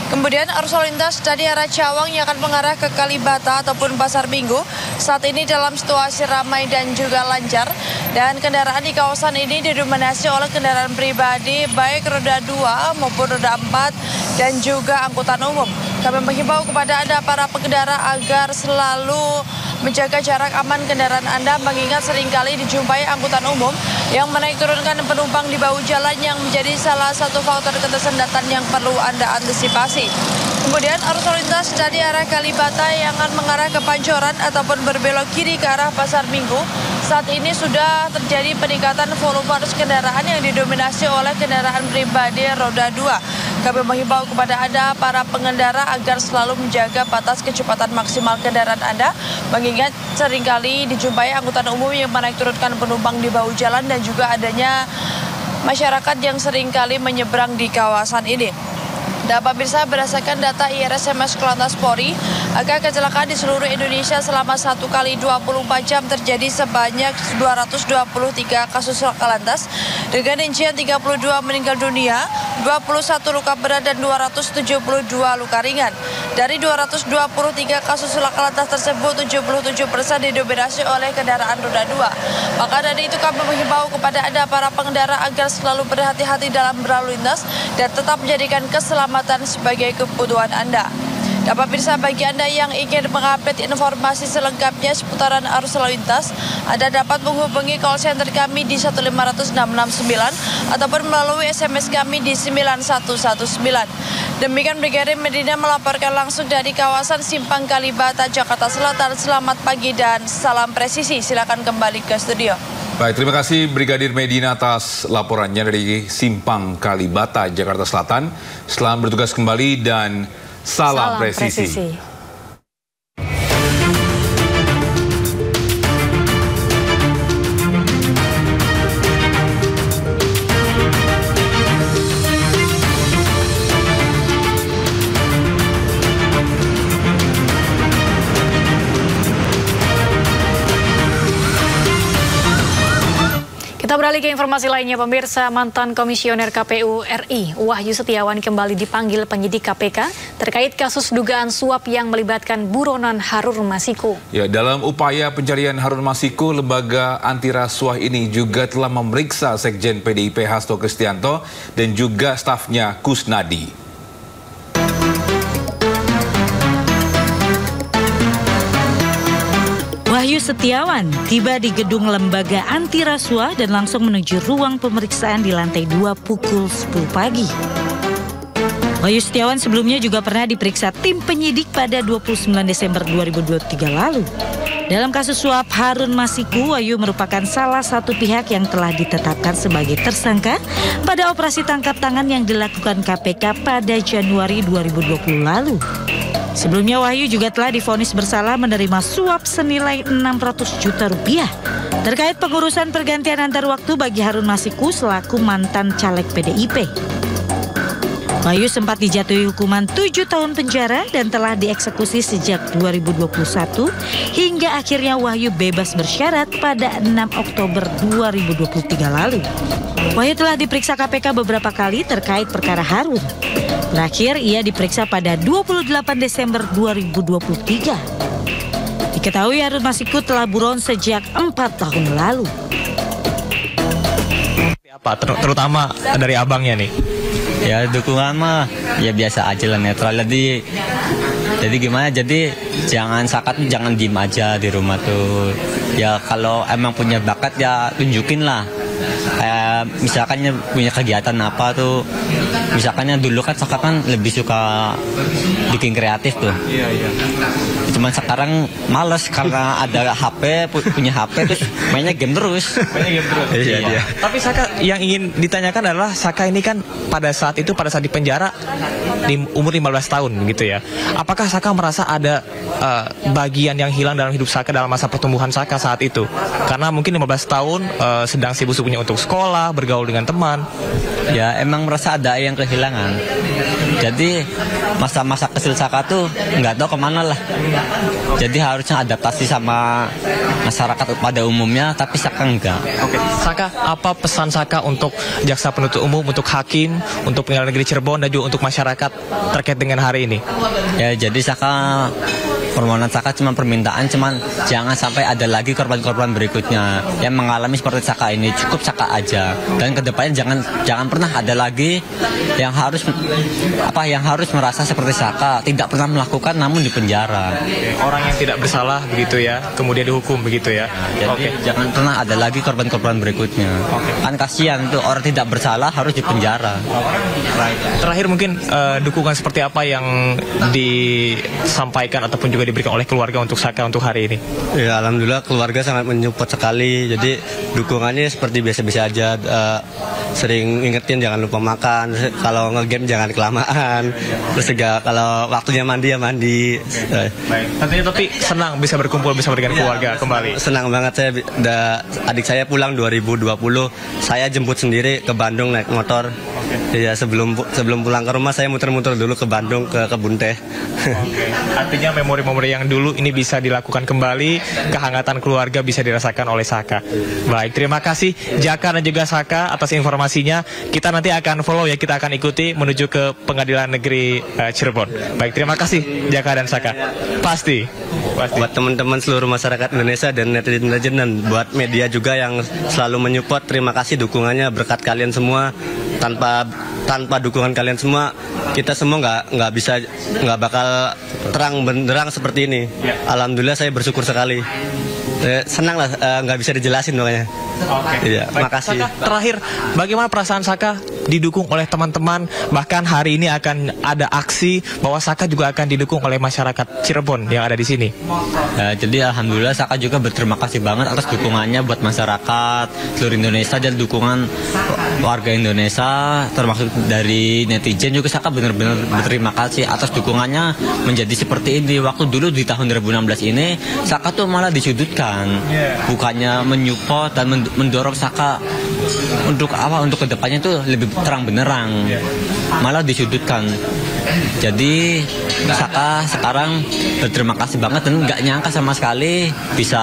Kemudian arus lalu lintas dari arah Cawang yang akan mengarah ke Kalibata ataupun Pasar Minggu saat ini dalam situasi ramai dan juga lancar, dan kendaraan di kawasan ini didominasi oleh kendaraan pribadi baik roda 2 maupun roda 4 dan juga angkutan umum. Kami menghimbau kepada Anda para pengendara agar selalu menjaga jarak aman kendaraan Anda, mengingat seringkali dijumpai angkutan umum yang menaik turunkan penumpang di bahu jalan yang menjadi salah satu faktor ketersendatan yang perlu Anda antisipasi. Kemudian arus lalu lintas dari arah Kalibata yang akan mengarah ke Pancoran ataupun berbelok kiri ke arah Pasar Minggu. Saat ini sudah terjadi peningkatan volume arus kendaraan yang didominasi oleh kendaraan pribadi roda 2. Kami menghimbau kepada Anda, para pengendara, agar selalu menjaga batas kecepatan maksimal kendaraan Anda, mengingat seringkali dijumpai angkutan umum yang menaik turunkan penumpang di bahu jalan dan juga adanya masyarakat yang seringkali menyeberang di kawasan ini. Dan pemirsa, berdasarkan data IRSMS Korlantas Polri, angka kecelakaan di seluruh Indonesia selama 1 kali 24 jam terjadi sebanyak 223 kasus laka lantas dengan rincian 32 meninggal dunia, 21 luka berat dan 272 luka ringan. Dari 223 kasus laka lantas tersebut, 77% didominasi oleh kendaraan roda 2. Maka dari itu kami menghimbau kepada Anda, para pengendara, agar selalu berhati-hati dalam berlalu lintas dan tetap menjadikan keselamatan sebagai kebutuhan Anda. Dan pemirsa, bagi Anda yang ingin mengupdate informasi selengkapnya seputaran arus lalu lintas, Anda dapat menghubungi call center kami di 1515669 ataupun melalui SMS kami di 9119. Demikian Brigadir Medina melaporkan langsung dari kawasan Simpang Kalibata, Jakarta Selatan. Selamat pagi dan salam presisi. Silakan kembali ke studio. Baik, terima kasih Brigadir Medina atas laporannya dari Simpang Kalibata, Jakarta Selatan. Selamat bertugas kembali dan salam presisi. Kita beralih ke informasi lainnya, pemirsa. Mantan Komisioner KPU RI Wahyu Setiawan kembali dipanggil penyidik KPK terkait kasus dugaan suap yang melibatkan buronan Harun Masiku. Ya, dalam upaya pencarian Harun Masiku, lembaga anti rasuah ini juga telah memeriksa Sekjen PDIP Hasto Kristianto dan juga stafnya Kusnadi. Wahyu Setiawan tiba di gedung lembaga anti rasuah dan langsung menuju ruang pemeriksaan di lantai 2 pukul 10 pagi. Wahyu Setiawan sebelumnya juga pernah diperiksa tim penyidik pada 29 Desember 2023 lalu. Dalam kasus suap Harun Masiku, Wahyu merupakan salah satu pihak yang telah ditetapkan sebagai tersangka pada operasi tangkap tangan yang dilakukan KPK pada Januari 2020 lalu. Sebelumnya Wahyu juga telah divonis bersalah menerima suap senilai 600 juta rupiah terkait pengurusan pergantian antar waktu bagi Harun Masiku selaku mantan caleg PDIP. Wahyu sempat dijatuhi hukuman 7 tahun penjara dan telah dieksekusi sejak 2021 hingga akhirnya Wahyu bebas bersyarat pada 6 Oktober 2023 lalu. Wahyu telah diperiksa KPK beberapa kali terkait perkara Harun. Terakhir, ia diperiksa pada 28 Desember 2023. Diketahui Harun Masiku telah buron sejak 4 tahun lalu. Apa terutama dari abangnya nih? Ya dukungan mah ya biasa aja lah, netral. Jadi gimana? Jadi jangan diem aja di rumah tuh. Ya kalau emang punya bakat ya tunjukin lah. Misalkan punya kegiatan apa tuh, misalkan dulu kan Saka kan lebih suka bikin kreatif tuh. Iya. Cuman sekarang males karena ada HP, punya HP terus mainnya game terus. Iya. Tapi Saka yang ingin ditanyakan adalah Saka ini kan pada saat di penjara di umur 15 tahun gitu ya. Apakah Saka merasa ada bagian yang hilang dalam hidup Saka dalam masa pertumbuhan Saka saat itu? Karena mungkin 15 tahun sedang sibuk-sibuknya untuk sekolah, bergaul dengan teman. Ya emang merasa ada yang kehilangan. Jadi masa-masa kecil Saka tuh nggak tahu kemana lah. Jadi harusnya adaptasi sama masyarakat pada umumnya, tapi Saka enggak. Oke. Saka, apa pesan Saka untuk jaksa penuntut umum, untuk hakim, untuk Pengadilan Negeri Cirebon dan juga untuk masyarakat terkait dengan hari ini? Ya jadi Saka, permohonan Saka cuma permintaan, jangan sampai ada lagi korban-korban berikutnya yang mengalami seperti Saka ini. Cukup Saka aja, dan kedepannya jangan pernah ada lagi yang harus merasa seperti Saka, tidak pernah melakukan namun dipenjara. Orang yang tidak bersalah begitu ya, kemudian dihukum begitu ya. Jadi jangan pernah ada lagi korban-korban berikutnya. Kan kasihan tuh orang tidak bersalah harus dipenjara. Terakhir mungkin dukungan seperti apa yang disampaikan ataupun juga diberikan oleh keluarga untuk Saka untuk hari ini? Ya, alhamdulillah keluarga sangat menyupport sekali. Jadi dukungannya seperti biasa-biasa aja. Sering ingetin jangan lupa makan. Kalau ngegame jangan kelamaan. Terus juga kalau waktunya mandi ya mandi. Baik. Tentunya tapi senang bisa berkumpul bersama dengan keluarga kembali. Senang banget saya. Adik saya pulang 2020. Saya jemput sendiri ke Bandung naik motor. Ya sebelum pulang ke rumah saya muter-muter dulu ke Bandung ke kebun teh. Artinya memori-memori yang dulu ini bisa dilakukan kembali, kehangatan keluarga bisa dirasakan oleh Saka. Baik, terima kasih Jaka dan juga Saka atas informasinya. Kita nanti akan follow ya, kita akan ikuti menuju ke Pengadilan Negeri Cirebon. Baik, terima kasih Jaka dan Saka. Pasti. Buat teman-teman seluruh masyarakat Indonesia dan netizen dan buat media juga yang selalu menyupport, terima kasih dukungannya, berkat kalian semua. Tanpa dukungan kalian semua, kita semua nggak bakal terang benderang seperti ini. Alhamdulillah saya bersyukur sekali. Senang lah, nggak bisa dijelasin makanya. Iya, makasih. Saka, terakhir, bagaimana perasaan Saka didukung oleh teman-teman? Bahkan hari ini akan ada aksi bahwa Saka juga akan didukung oleh masyarakat Cirebon yang ada di sini. Jadi alhamdulillah Saka juga berterima kasih banget atas dukungannya buat masyarakat seluruh Indonesia dan dukungan warga Indonesia, termasuk dari netizen juga. Saka benar-benar berterima kasih atas dukungannya menjadi seperti ini. Waktu dulu di tahun 2016 ini Saka tuh malah disudutkan, bukannya menyupport dan mendorong Saka untuk kedepannya tuh lebih terang benerang, malah disudutkan. Jadi Saka sekarang berterima kasih banget dan nggak nyangka sama sekali bisa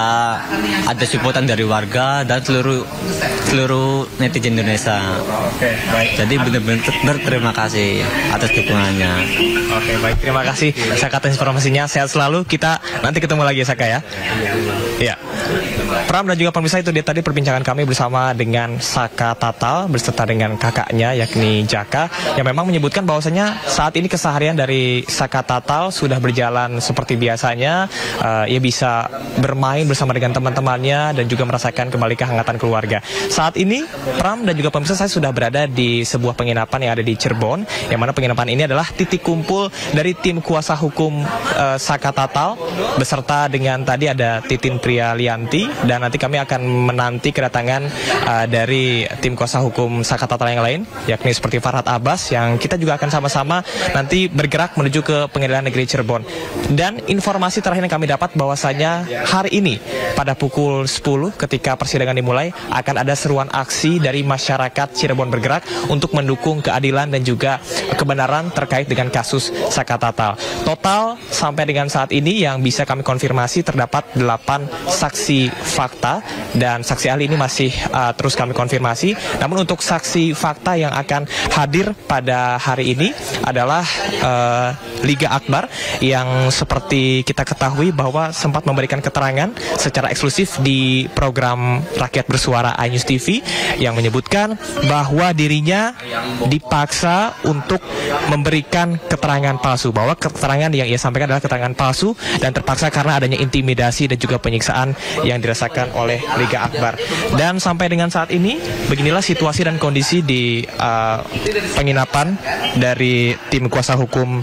ada supportan dari warga dan seluruh netizen Indonesia. Baik. Jadi benar-benar berterima kasih atas dukungannya. Baik, terima kasih Saka atas informasinya. Sehat selalu. Kita nanti ketemu lagi ya Saka ya. Iya. Pram dan juga pemirsa, itu dia tadi perbincangan kami bersama dengan Saka Tatal beserta dengan kakaknya yakni Jaka, yang memang menyebutkan bahwasanya saat ini keseharian dari Saka Tatal sudah berjalan seperti biasanya. Ia bisa bermain bersama dengan teman-temannya dan juga merasakan kembali kehangatan keluarga. Saat ini Pram dan juga pemirsa, saya sudah berada di sebuah penginapan yang ada di Cirebon, yang mana penginapan ini adalah titik kumpul dari tim kuasa hukum Saka Tatal beserta dengan tadi ada Titin Prialianti, dan nanti kami akan menanti kedatangan dari tim kuasa hukum Saka Tatal yang lain, yakni seperti Farhad Abbas, yang kita juga akan sama-sama nanti bergerak menuju ke Pengadilan Negeri Cirebon. Dan informasi terakhir yang kami dapat bahwasanya hari ini pada pukul 10 ketika persidangan dimulai akan ada seruan aksi dari masyarakat Cirebon bergerak untuk mendukung keadilan dan juga kebenaran terkait dengan kasus Saka Tatal. Total sampai dengan saat ini yang bisa kami konfirmasi terdapat 8 saksi fakta dan saksi ahli ini masih terus kami konfirmasi. Namun untuk saksi fakta yang akan hadir pada hari ini adalah Liga Akbar, yang seperti kita ketahui bahwa sempat memberikan keterangan secara eksklusif di program Rakyat Bersuara iNews TV, yang menyebutkan bahwa dirinya dipaksa untuk memberikan keterangan palsu, bahwa keterangan yang ia sampaikan adalah keterangan palsu dan terpaksa karena adanya intimidasi dan juga penyiksaan yang dirasakan oleh Liga Akbar. Dan sampai dengan saat ini beginilah situasi dan kondisi di penginapan dari tim kuasa hukum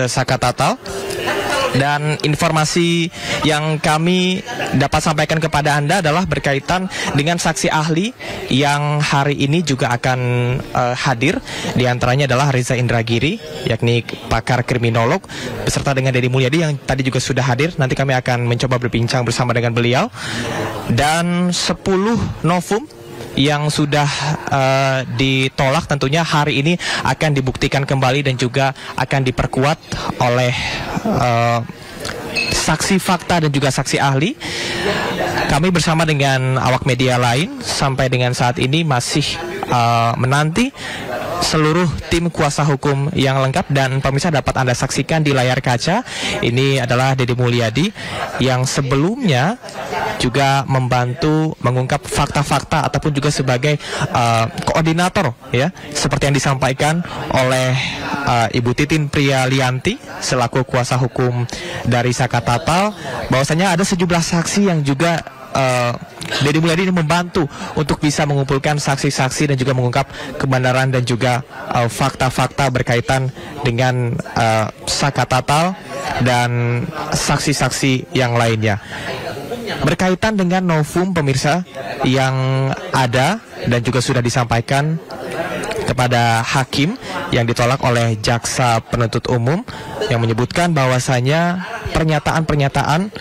Saka Tatal. Dan informasi yang kami dapat sampaikan kepada Anda adalah berkaitan dengan saksi ahli yang hari ini juga akan hadir. Di antaranya adalah Reza Indragiri, yakni pakar kriminolog, beserta dengan Deddy Mulyadi yang tadi juga sudah hadir. Nanti kami akan mencoba berbincang bersama dengan beliau. Dan 10 novum yang sudah ditolak tentunya hari ini akan dibuktikan kembali dan juga akan diperkuat oleh saksi fakta dan juga saksi ahli. Kami bersama dengan awak media lain sampai dengan saat ini masih menanti seluruh tim kuasa hukum yang lengkap, dan pemirsa dapat Anda saksikan di layar kaca. Ini adalah Deddy Mulyadi yang sebelumnya juga membantu mengungkap fakta-fakta ataupun juga sebagai koordinator ya, seperti yang disampaikan oleh Ibu Titin Prialianti selaku kuasa hukum dari Saka Tatal, bahwasanya ada sejumlah saksi yang juga Deddy Mulyadi ini membantu untuk bisa mengumpulkan saksi-saksi dan juga mengungkap kebenaran dan juga fakta-fakta berkaitan dengan Saka Tatal dan saksi-saksi yang lainnya. Berkaitan dengan novum pemirsa yang ada dan juga sudah disampaikan kepada hakim yang ditolak oleh jaksa penuntut umum yang menyebutkan bahwasanya pernyataan-pernyataan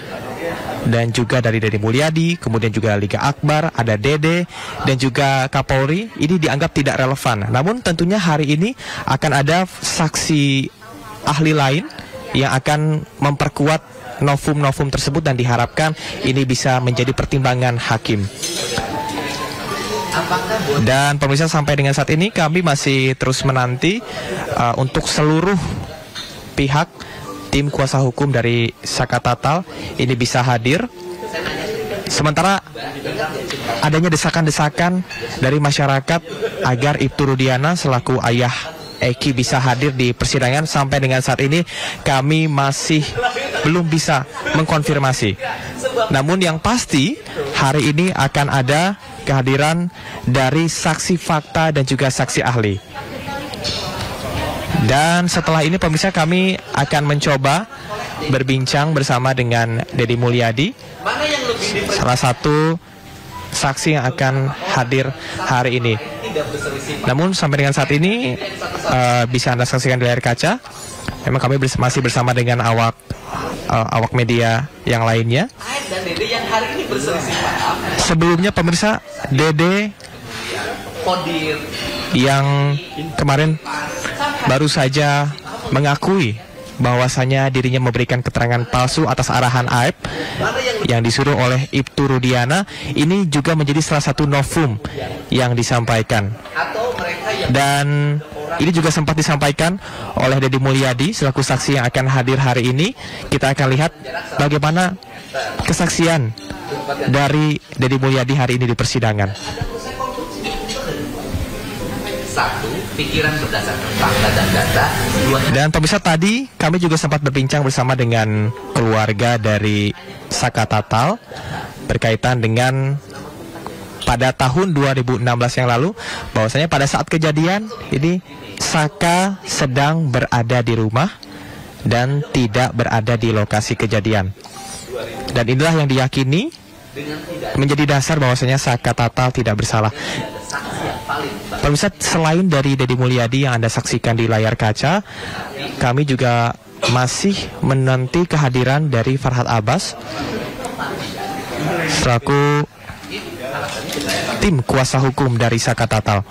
dan juga dari Deddy Mulyadi, kemudian juga Liga Akbar, ada Dede, dan juga Kapolri, ini dianggap tidak relevan. Namun tentunya hari ini akan ada saksi ahli lain yang akan memperkuat novum-novum tersebut dan diharapkan ini bisa menjadi pertimbangan hakim. Dan pemirsa, sampai dengan saat ini kami masih terus menanti untuk seluruh pihak tim kuasa hukum dari Saka Tatal ini bisa hadir. Sementara adanya desakan-desakan dari masyarakat agar Ibtu Rudiana selaku ayah Eki bisa hadir di persidangan, sampai dengan saat ini kami masih belum bisa mengkonfirmasi. Namun yang pasti hari ini akan ada kehadiran dari saksi fakta dan juga saksi ahli. Dan setelah ini pemirsa, kami akan mencoba berbincang bersama dengan Deddy Mulyadi, salah satu saksi yang akan hadir hari ini. Namun sampai dengan saat ini bisa Anda saksikan di layar kaca, memang kami masih bersama dengan awak media yang lainnya. Sebelumnya pemirsa, Dede yang kemarin baru saja mengakui bahwasanya dirinya memberikan keterangan palsu atas arahan AEP yang disuruh oleh Ibtu Rudiana, ini juga menjadi salah satu novum yang disampaikan. Dan ini juga sempat disampaikan oleh Deddy Mulyadi selaku saksi yang akan hadir hari ini. Kita akan lihat bagaimana kesaksian dari Deddy Mulyadi hari ini di persidangan. Satu, pikiran berdasarkan fakta dan data. Dan pemirsa, tadi kami juga sempat berbincang bersama dengan keluarga dari Saka Tatal berkaitan dengan pada tahun 2016 yang lalu, bahwasanya pada saat kejadian ini Saka sedang berada di rumah dan tidak berada di lokasi kejadian. Dan inilah yang diyakini menjadi dasar bahwasanya Saka Tatal tidak bersalah. Pemirsa, selain dari Deddy Mulyadi yang Anda saksikan di layar kaca, kami juga masih menanti kehadiran dari Farhad Abbas selaku tim kuasa hukum dari Saka Tatal.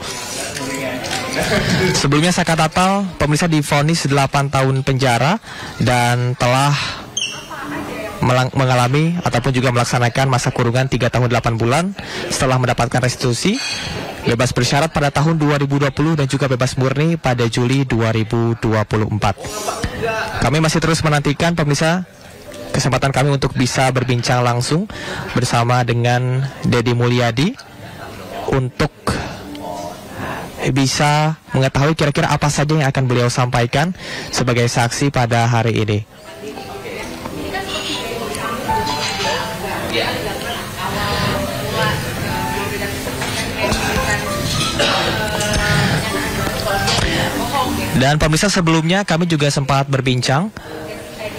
Sebelumnya Saka Tatal, pemirsa, divonis 8 tahun penjara dan telah mengalami ataupun juga melaksanakan masa kurungan 3 tahun 8 bulan setelah mendapatkan restitusi, bebas bersyarat pada tahun 2020 dan juga bebas murni pada Juli 2024. Kami masih terus menantikan pemirsa kesempatan kami untuk bisa berbincang langsung bersama dengan Deddy Mulyadi untuk bisa mengetahui kira-kira apa saja yang akan beliau sampaikan sebagai saksi pada hari ini. Dan pemirsa, sebelumnya kami juga sempat berbincang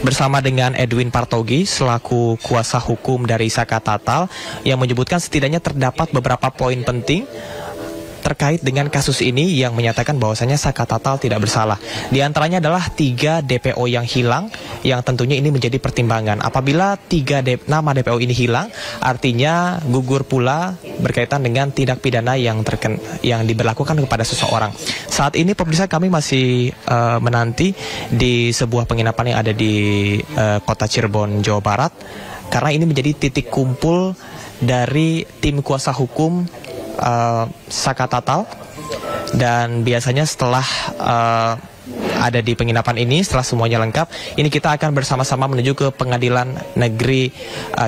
bersama dengan Edwin Partogi selaku kuasa hukum dari Saka Tatal yang menyebutkan setidaknya terdapat beberapa poin penting terkait dengan kasus ini yang menyatakan bahwasanya Saka Tatal tidak bersalah. Di antaranya adalah 3 DPO yang hilang, yang tentunya ini menjadi pertimbangan. Apabila 3 nama DPO ini hilang, artinya gugur pula berkaitan dengan tindak pidana yang diberlakukan kepada seseorang. Saat ini pemirsa, kami masih menanti di sebuah penginapan yang ada di kota Cirebon, Jawa Barat, karena ini menjadi titik kumpul dari tim kuasa hukum Saka Tatal. Dan biasanya setelah ada di penginapan ini, setelah semuanya lengkap, ini kita akan bersama-sama menuju ke Pengadilan Negeri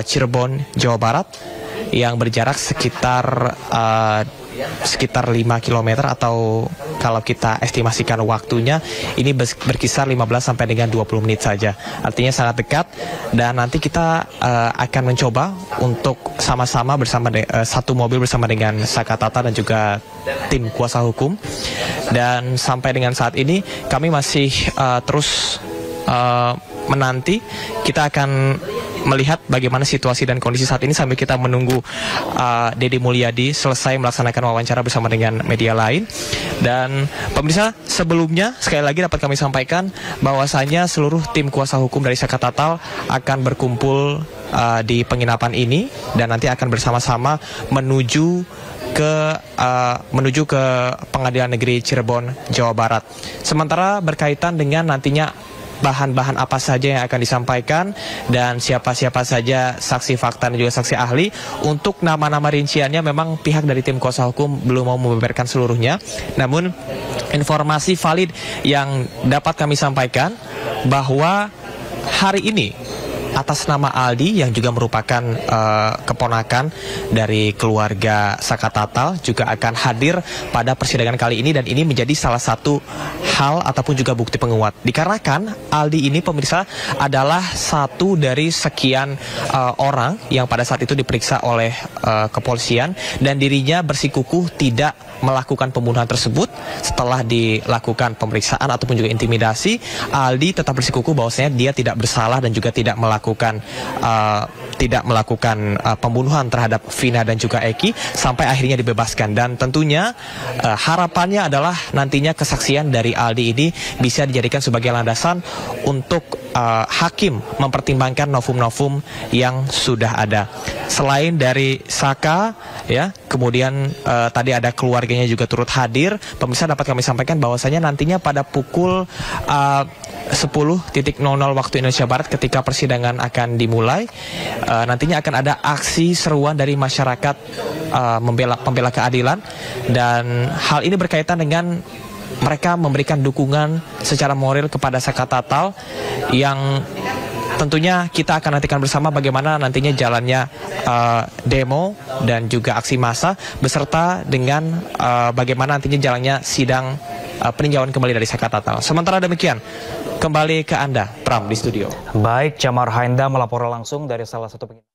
Cirebon, Jawa Barat, yang berjarak sekitar 5 km atau kalau kita estimasikan waktunya ini berkisar 15 sampai dengan 20 menit saja. Artinya sangat dekat, dan nanti kita akan mencoba untuk sama-sama bersama satu mobil bersama dengan Saka Tatal dan juga tim kuasa hukum. Dan sampai dengan saat ini kami masih terus menanti. Kita akan melihat bagaimana situasi dan kondisi saat ini sambil kita menunggu Deddy Mulyadi selesai melaksanakan wawancara bersama dengan media lain. Dan pemirsa, sebelumnya sekali lagi dapat kami sampaikan bahwasanya seluruh tim kuasa hukum dari Saka Tatal akan berkumpul di penginapan ini dan nanti akan bersama-sama menuju ke Pengadilan Negeri Cirebon, Jawa Barat. Sementara berkaitan dengan nantinya bahan-bahan apa saja yang akan disampaikan dan siapa-siapa saja saksi fakta dan juga saksi ahli, untuk nama-nama rinciannya memang pihak dari tim kuasa hukum belum mau membeberkan seluruhnya. Namun informasi valid yang dapat kami sampaikan bahwa hari ini atas nama Aldi yang juga merupakan keponakan dari keluarga Saka Tatal juga akan hadir pada persidangan kali ini, dan ini menjadi salah satu hal ataupun juga bukti penguat. Dikarenakan Aldi ini, pemirsa, adalah satu dari sekian orang yang pada saat itu diperiksa oleh kepolisian dan dirinya bersikukuh tidak melakukan pembunuhan tersebut. Setelah dilakukan pemeriksaan ataupun juga intimidasi, Aldi tetap bersikukuh bahwasanya dia tidak bersalah dan juga tidak melakukan pembunuhan terhadap Vina dan juga Eki sampai akhirnya dibebaskan. Dan tentunya harapannya adalah nantinya kesaksian dari Aldi ini bisa dijadikan sebagai landasan untuk hakim mempertimbangkan novum-novum yang sudah ada. Selain dari Saka, ya, kemudian tadi ada keluarganya juga turut hadir. Pemirsa, dapat kami sampaikan bahwasanya nantinya pada pukul 10.00 waktu Indonesia Barat ketika persidangan akan dimulai, nantinya akan ada aksi seruan dari masyarakat pembela keadilan, dan hal ini berkaitan dengan mereka memberikan dukungan secara moral kepada Saka Tatal yang tentunya kita akan nantikan bersama bagaimana nantinya jalannya demo dan juga aksi massa beserta dengan bagaimana nantinya jalannya sidang peninjauan kembali dari Saka Tatal. Sementara demikian, kembali ke Anda, Pram, di studio. Baik, Jamar Hainda melapor langsung dari salah satu penginapan.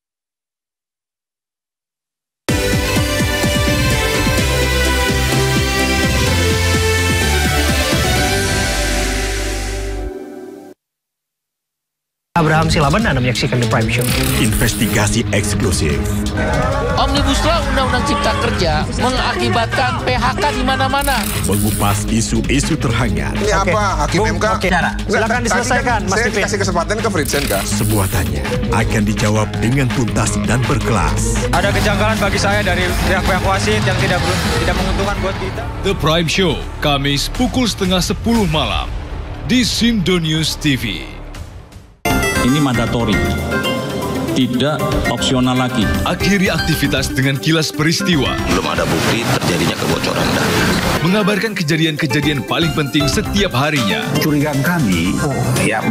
Abraham Silaban, Anda menyaksikan The Prime Show. Investigasi eksklusif. Omnibus Law Undang-Undang Cipta Kerja mengakibatkan PHK di mana-mana. Mengupas isu-isu terhangat. Ini apa? Hakim MK? Silakan diselesaikan, Mas Pipin. Saya kasih kesempatan ke Fritsen, Kak. Semua tanya akan dijawab dengan tuntas dan berkelas. Ada kejanggalan bagi saya dari pihak wasit yang tidak menguntungkan buat kita. The Prime Show, Kamis pukul 9:30 malam di Sindo News TV. Ini mandatori, tidak opsional lagi. Akhiri aktivitas dengan kilas peristiwa. Belum ada bukti terjadinya kebocoran data. Mengabarkan kejadian-kejadian paling penting setiap harinya. Curigaan kami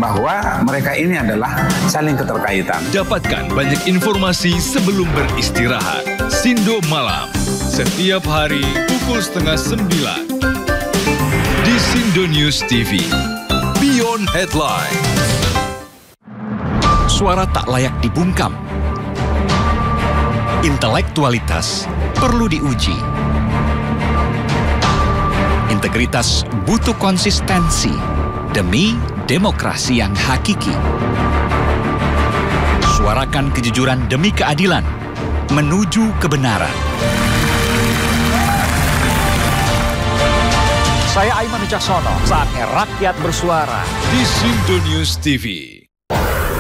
bahwa mereka ini adalah saling keterkaitan. Dapatkan banyak informasi sebelum beristirahat. Sindo Malam, setiap hari pukul 8:30 di Sindo News TV. Beyond Headline. Suara tak layak dibungkam. Intelektualitas perlu diuji. Integritas butuh konsistensi demi demokrasi yang hakiki. Suarakan kejujuran demi keadilan menuju kebenaran. Saya Aiman Wicaksono, saatnya rakyat bersuara di Sindo News TV.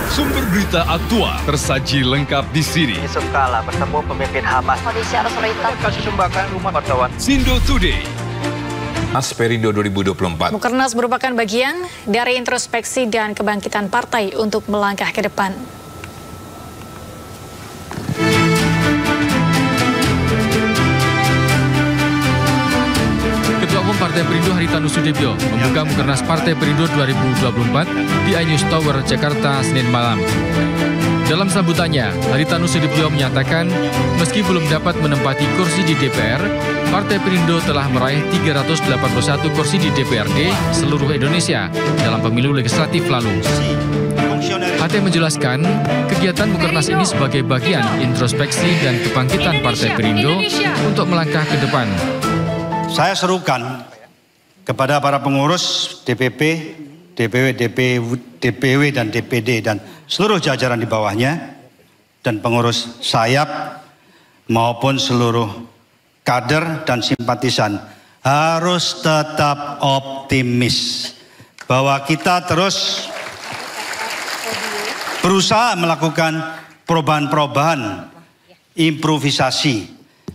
Sumber berita aktual tersaji lengkap di sini. Yusuf Kala bertemu pemimpin Hamas. Kondisi arus lalu lintas. Kasus pembakaran rumah wartawan. Sindo Today. Asperindo 2024. Mukernas merupakan bagian dari introspeksi dan kebangkitan partai untuk melangkah ke depan. Ketua Umum Partai Perindo Haritanu Sudibyo membuka Mukernas Partai Perindo 2024 di iNews Tower, Jakarta, Senin malam. Dalam sambutannya, Haritanu Sudibyo menyatakan meski belum dapat menempati kursi di DPR, Partai Perindo telah meraih 381 kursi di DPRD seluruh Indonesia dalam pemilu legislatif lalu. HT menjelaskan, kegiatan Mukernas ini sebagai bagian introspeksi dan kebangkitan Partai Perindo untuk melangkah ke depan. Saya serukan kepada para pengurus DPP, DPW, DPW dan DPD dan seluruh jajaran di bawahnya dan pengurus sayap maupun seluruh kader dan simpatisan harus tetap optimis bahwa kita terus berusaha melakukan perubahan-perubahan, improvisasi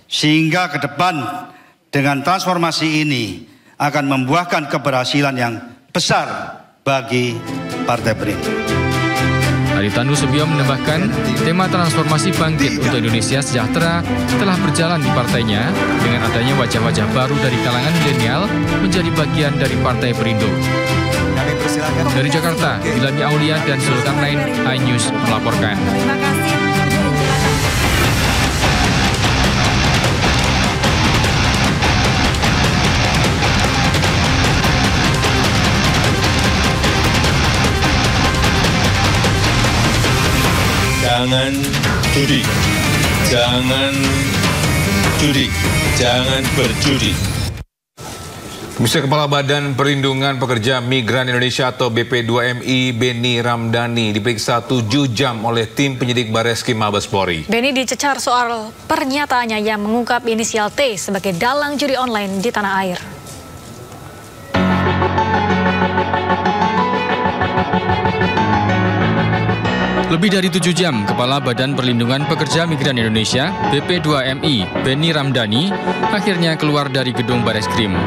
sehingga ke depan dengan transformasi ini akan membuahkan keberhasilan yang besar bagi Partai Perindo. Haritanu Sudibyo menambahkan, tema transformasi bangkit untuk Indonesia sejahtera telah berjalan di partainya dengan adanya wajah-wajah baru dari kalangan milenial menjadi bagian dari Partai Perindo. Dari Jakarta, Ilhami Aulia dan Zulkarnain, iNews melaporkan. Terima kasih. Jangan judi, jangan berjudi. Komisi Kepala Badan Perlindungan Pekerja Migran Indonesia atau BP2MI Beni Ramdhani diperiksa 7 jam oleh tim penyidik Bareskrim Mabes Polri. Beni dicecar soal pernyataannya yang mengungkap inisial T sebagai dalang judi online di tanah air. Lebih dari 7 jam, Kepala Badan Perlindungan Pekerja Migran Indonesia BP2MI Beni Ramdhani akhirnya keluar dari gedung Bareskrim.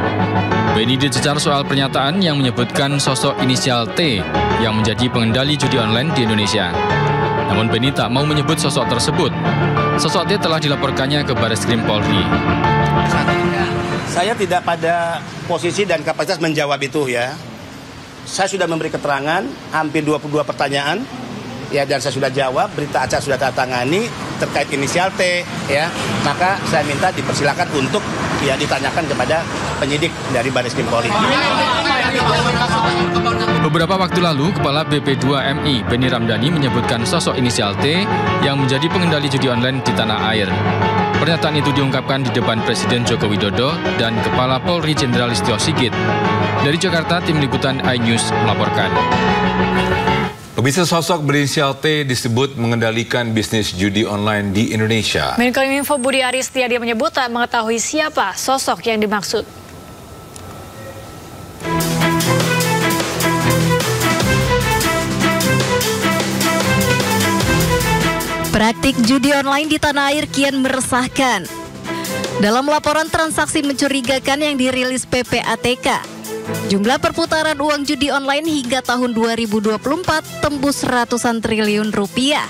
Beni dicecar soal pernyataan yang menyebutkan sosok inisial T yang menjadi pengendali judi online di Indonesia. Namun Beni tak mau menyebut sosok tersebut. Sosok T telah dilaporkannya ke Bareskrim Polri. Saya tidak pada posisi dan kapasitas menjawab itu ya. Saya sudah memberi keterangan hampir 22 pertanyaan. Ya, dan saya sudah jawab, berita acara sudah tangani terkait inisial T, ya. Maka saya minta dipersilakan untuk ya ditanyakan kepada penyidik dari Bareskrim Polri. Beberapa waktu lalu, Kepala BP2MI Beni Ramdhani menyebutkan sosok inisial T yang menjadi pengendali judi online di tanah air. Pernyataan itu diungkapkan di depan Presiden Joko Widodo dan Kepala Polri Jenderal Listio Sigit. Dari Jakarta, tim liputan iNews melaporkan. Pebisnis sosok berinisial T disebut mengendalikan bisnis judi online di Indonesia. Menkominfo Budi Aris Setiadi menyebut tak mengetahui siapa sosok yang dimaksud. Praktik judi online di tanah air kian meresahkan. Dalam laporan transaksi mencurigakan yang dirilis PPATK, jumlah perputaran uang judi online hingga tahun 2024 tembus ratusan triliun rupiah.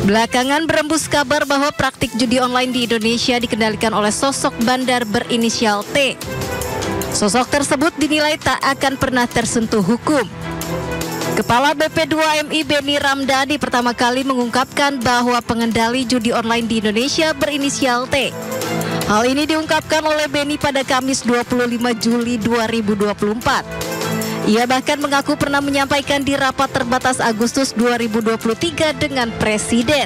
Belakangan berembus kabar bahwa praktik judi online di Indonesia dikendalikan oleh sosok bandar berinisial T. Sosok tersebut dinilai tak akan pernah tersentuh hukum. Kepala BP2MI Beni Ramdhani pertama kali mengungkapkan bahwa pengendali judi online di Indonesia berinisial T. Hal ini diungkapkan oleh Beni pada Kamis 25 Juli 2024. Ia bahkan mengaku pernah menyampaikan di rapat terbatas Agustus 2023 dengan Presiden.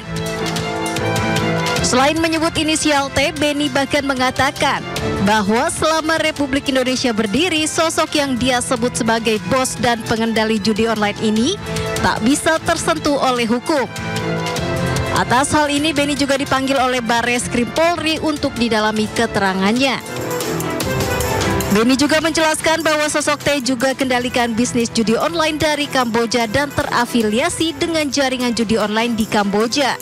Selain menyebut inisial T, Beni bahkan mengatakan bahwa selama Republik Indonesia berdiri, sosok yang dia sebut sebagai bos dan pengendali judi online ini tak bisa tersentuh oleh hukum. Atas hal ini, Beni juga dipanggil oleh Bareskrim Polri untuk didalami keterangannya. Beni juga menjelaskan bahwa sosok T juga kendalikan bisnis judi online dari Kamboja dan terafiliasi dengan jaringan judi online di Kamboja.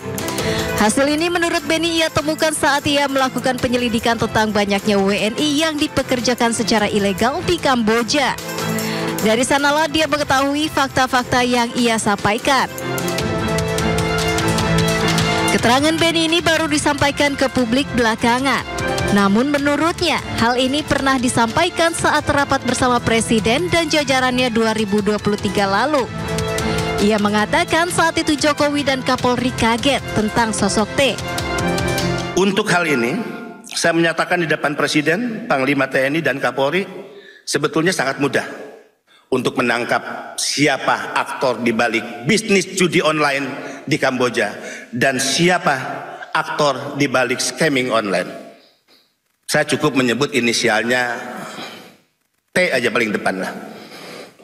Hasil ini menurut Beni ia temukan saat ia melakukan penyelidikan tentang banyaknya WNI yang dipekerjakan secara ilegal di Kamboja. Dari sanalah dia mengetahui fakta-fakta yang ia sampaikan. Keterangan Beni ini baru disampaikan ke publik belakangan. Namun menurutnya, hal ini pernah disampaikan saat rapat bersama Presiden dan jajarannya 2023 lalu. Ia mengatakan saat itu Jokowi dan Kapolri kaget tentang sosok T. Untuk hal ini, saya menyatakan di depan Presiden, Panglima TNI dan Kapolri, sebetulnya sangat mudah untuk menangkap siapa aktor di balik bisnis judi online di Kamboja dan siapa aktor di balik scamming online. Saya cukup menyebut inisialnya T aja paling depan lah.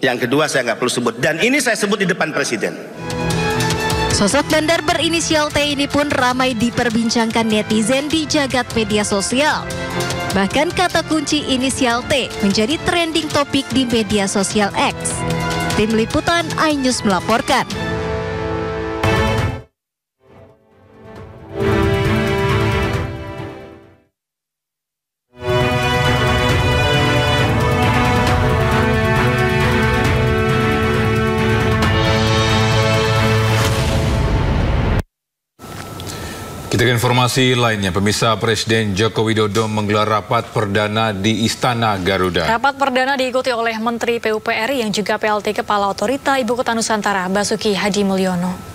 Yang kedua saya nggak perlu sebut, dan ini saya sebut di depan Presiden. Sosok bandar berinisial T ini pun ramai diperbincangkan netizen di jagat media sosial. Bahkan kata kunci inisial T menjadi trending topik di media sosial X. Tim Liputan iNews melaporkan. Kita ke informasi lainnya, pemirsa, Presiden Joko Widodo menggelar rapat perdana di Istana Garuda. Rapat perdana diikuti oleh Menteri PUPR yang juga PLT Kepala Otorita Ibu Kota Nusantara, Basuki Hadi Mulyono.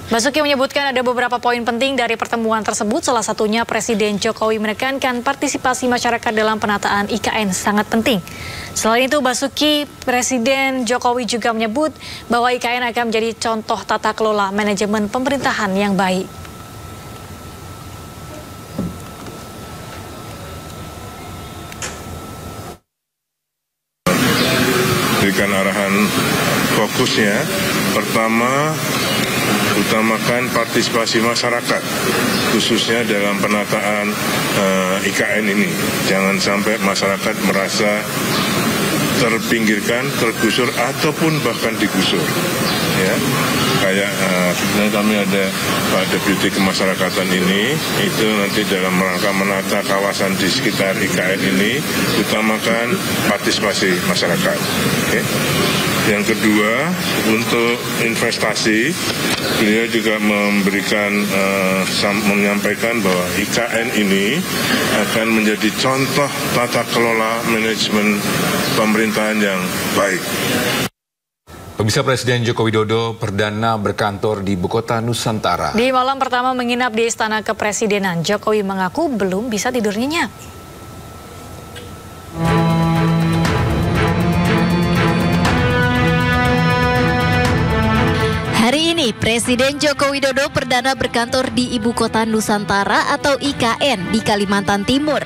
Basuki menyebutkan ada beberapa poin penting dari pertemuan tersebut, salah satunya Presiden Jokowi menekankan partisipasi masyarakat dalam penataan IKN sangat penting. Selain itu, Presiden Jokowi juga menyebut bahwa IKN akan menjadi contoh tata kelola manajemen pemerintahan yang baik. Berikan arahan fokusnya, pertama, utamakan partisipasi masyarakat, khususnya dalam penataan IKN ini. Jangan sampai masyarakat merasa terpinggirkan, tergusur, ataupun bahkan digusur. Ya, kayak kami ada Pak Deputi Kemasyarakatan ini, itu nanti dalam rangka menata kawasan di sekitar IKN ini, utamakan partisipasi masyarakat. Okay. Yang kedua, untuk investasi, beliau juga menyampaikan bahwa IKN ini akan menjadi contoh tata kelola manajemen pemerintahan yang baik. Pemirsa, Presiden Joko Widodo perdana berkantor di Ibu Kota Nusantara. Di malam pertama menginap di Istana Kepresidenan, Jokowi mengaku belum bisa tidur nyenyak. Hari ini, Presiden Joko Widodo perdana berkantor di Ibu Kota Nusantara atau IKN di Kalimantan Timur.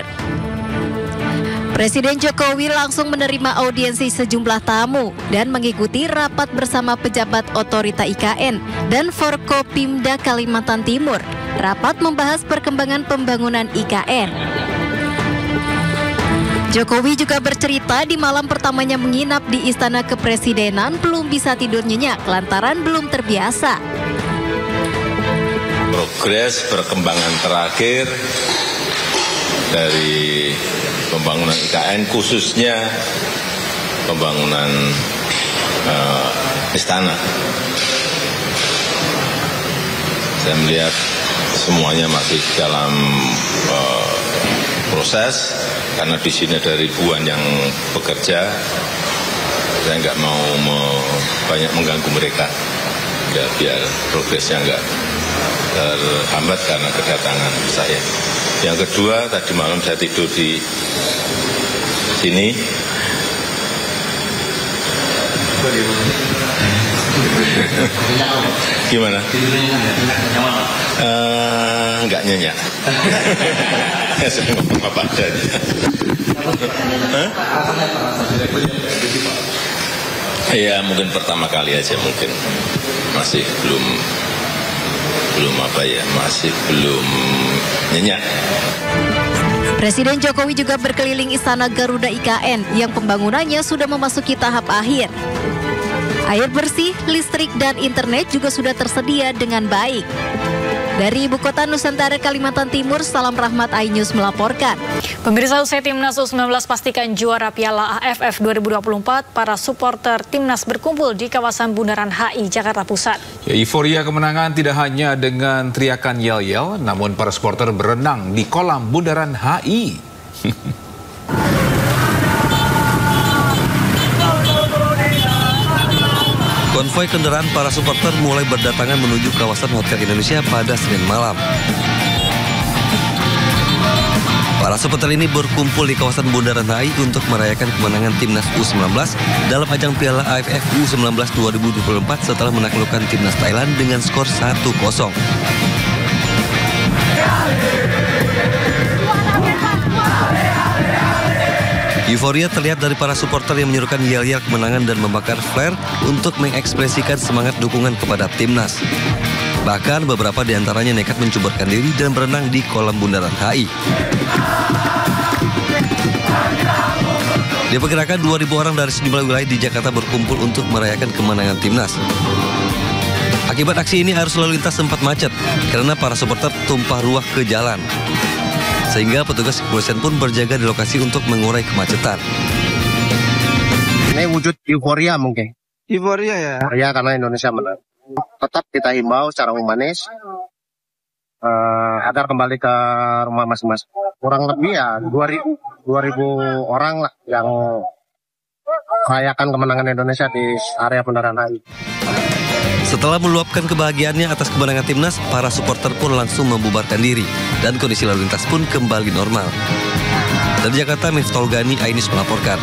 Presiden Jokowi langsung menerima audiensi sejumlah tamu dan mengikuti rapat bersama pejabat otorita IKN dan Forkopimda Kalimantan Timur. Rapat membahas perkembangan pembangunan IKN. Jokowi juga bercerita di malam pertamanya menginap di Istana Kepresidenan belum bisa tidur nyenyak lantaran belum terbiasa. Progres perkembangan terakhir dari pembangunan IKN, khususnya pembangunan istana. Saya melihat semuanya masih dalam proses, karena di sini ada ribuan yang bekerja. Saya nggak mau banyak mengganggu mereka, ya, biar progresnya nggak terhambat karena kedatangan saya. Yang kedua, tadi malam saya tidur di sini. Gimana? Enggak nyenyak. Saya ngomong apa adanya. Ya mungkin pertama kali aja, mungkin masih belum masih belum nyenyak. Presiden Jokowi juga berkeliling Istana Garuda IKN yang pembangunannya sudah memasuki tahap akhir. Air bersih, listrik, dan internet juga sudah tersedia dengan baik. Dari Ibu Kota Nusantara Kalimantan Timur, Salam Rahmat iNews melaporkan. Pemirsa, usai Timnas U19 pastikan juara Piala AFF 2024, para supporter Timnas berkumpul di kawasan Bundaran HI, Jakarta Pusat. Ya, euforia kemenangan tidak hanya dengan teriakan yel-yel, namun para supporter berenang di kolam Bundaran HI. Konvoi kendaraan para supporter mulai berdatangan menuju kawasan Hotel Indonesia pada Senin malam. Para supporter ini berkumpul di kawasan Bundaran HI untuk merayakan kemenangan Timnas U19 dalam ajang Piala AFF U19 2024 setelah menaklukkan Timnas Thailand dengan skor 1-0. Euforia terlihat dari para supporter yang menyerukan yel-yel kemenangan dan membakar flare untuk mengekspresikan semangat dukungan kepada timnas. Bahkan beberapa di antaranya nekat mencuburkan diri dan berenang di kolam Bundaran HI. Diperkirakan 2.000 orang dari sejumlah wilayah di Jakarta berkumpul untuk merayakan kemenangan timnas. Akibat aksi ini arus lalu lintas sempat macet karena para supporter tumpah ruah ke jalan. Sehingga petugas kepolisian pun berjaga di lokasi untuk mengurai kemacetan. Ini wujud euforia mungkin. Euforia ya? Euforia karena Indonesia menang. Tetap kita himbau secara humanis agar kembali ke rumah masing-masing. Kurang lebih ya 2.000 orang lah yang merayakan kemenangan Indonesia di area Bundaran HI. Setelah meluapkan kebahagiaannya atas kemenangan timnas, para supporter pun langsung membubarkan diri dan kondisi lalu lintas pun kembali normal. Dari Jakarta, Miftol Gani, Ainis melaporkan.